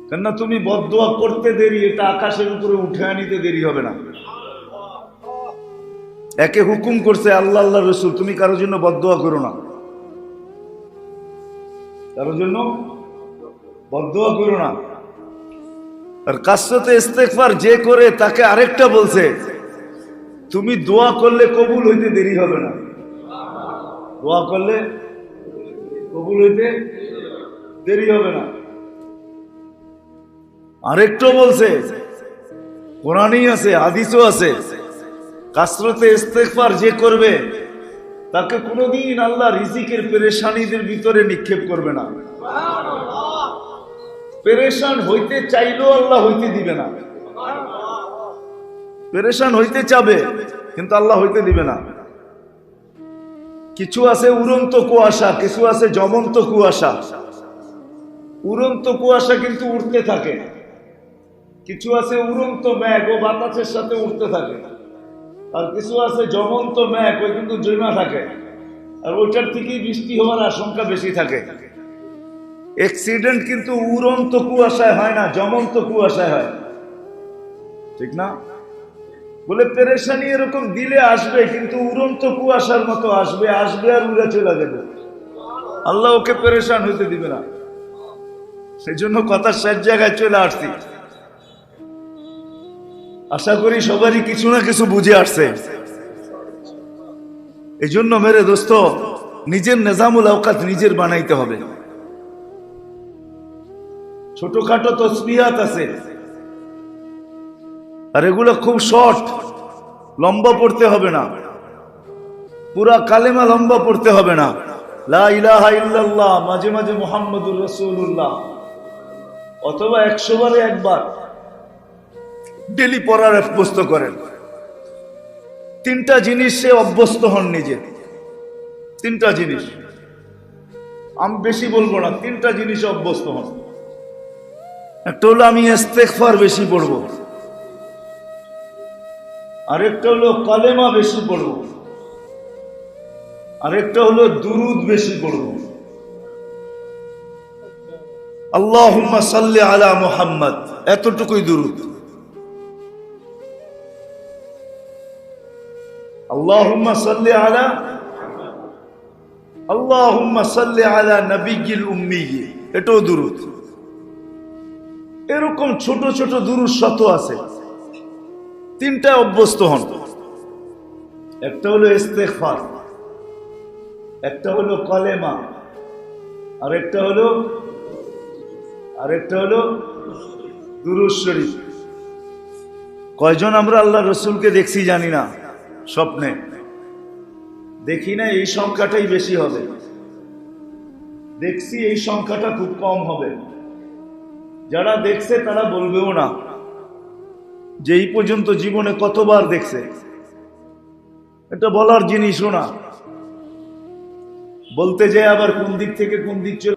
কেননা তুমি বদদুয়া করতে দেরি, এটা আকাশের উপরে উঠে আনিতে দেরি হবে না। একে হুকুম করছে আল্লাহ, আল্লাহ রসুল, তুমি কারোর জন্য বদদুয়া করো না, কারোর জন্য বদদুয়া করো না। আর কাসরতে ইস্তেগফার যে করে, তাকে আরেকটা বলছে তুমি দোয়া করলে কবুল হইতে দেরি হবে না। দোয়া করলে কবুল হইতে দেরি হবে না। আরেকটা বলছে, কোরআনই আছে, হাদিসও আছে, কাসরতে ইস্তেগফার যে করবে তাকে কোনোদিন আল্লাহ রিজিকের পেরেশানিদের ভিতরে নিক্ষেপ করবে না। পেরেশান হইতে চাইলেও আল্লাহ হইতে দিবে না। পেরেশান হইতে চাবে কিন্তু আল্লাহ হইতে দিবে না। কিছু আছে উড়ন্ত কুয়াশা, কিছু আছে জ্বলন্ত কুয়াশা। উড়ন্ত কুয়াশা কিন্তু উড়তে থাকে, কিছু আছে উড়ন্ত মেঘ, ও বাতাসের সাথে উড়তে থাকে। আর কিছু আছে জ্বলন্ত মেঘ, ওই কিন্তু জমা থাকে, আর ওইটার থেকেই বৃষ্টি হওয়ার আশঙ্কা বেশি থাকে। অ্যাক্সিডেন্ট কিন্তু উড়ন্ত কুয়াশায় হয় না, জ্বলন্ত কুয়াশায় হয়, ঠিক না? বলে পেরেশানি এরকম দিলে আসবে, কিন্তু উড়ন্ত কুয়াশার মতো আসবে, আসবে আর উড়ে চলে যাবে। আল্লাহ ওকে পেরেশান হইতে দিবে না। সেই জন্য কথা শেষ জায়গায় চলে আসছি। আশা করি সবারই কিছু না কিছু বুঝে আসছে। এই জন্য মেরে দোস্ত, নিজের নিজামুল আওকাত নিজের বানাইতে হবে। ছোটখাটো তসবিহাত আছে, আর এগুলো খুব শর্ট, লম্বা পড়তে হবে না। পুরা কালেমা লম্বা পড়তে হবে না। লা ইলাহা ইল্লাল্লাহ, মাঝে মাঝে মুহাম্মাদুর রাসূলুল্লাহ, অথবা 100 বারে একবার ডেলি পড়ার অভ্যস্ত করেন। 3টা জিনিস সে অভ্যস্ত হন নিজে। 3টা জিনিস, আমি বেশি বলবো না, 3টা জিনিস অভ্যস্ত হন। একটা হলো আমি ইস্তেগফার বেশি পড়ব, আরেকটা হলো কালেমা বেশি পড়ব, আরেকটা হলো দুরুদ বেশি পড়ব। আল্লাহুম্মা সাল্লি আলা মুহাম্মদ, এতটুকুই দুরুদ। আল্লাহুম্মা সাল্লি আলা, আল্লাহুম্মা সাল্লি আলা নবিয়্যিল উম্মি, এটাও দুরুদ। এরকম ছোট ছোট দুরুদ শত আছে। 3টা অভ্যস্ত হন। একটা হলো ইস্তেগফার, একটা হলো কালেমা, আরেকটা হলো দুরূদ শরীফ। কয়জন আমরা আল্লাহ রসুলকে দেখছি জানি না, স্বপ্নে দেখি না, এই সংখ্যাটাই বেশি হবে। দেখছি এই সংখ্যাটা খুব কম হবে। যারা দেখছে তারা বলবেও না যে এই পর্যন্ত জীবনে কতবার দেখছে। এটা বলার জিনিসও না। বলতে যায় আবার কোন দিক থেকে কোন দিক চলে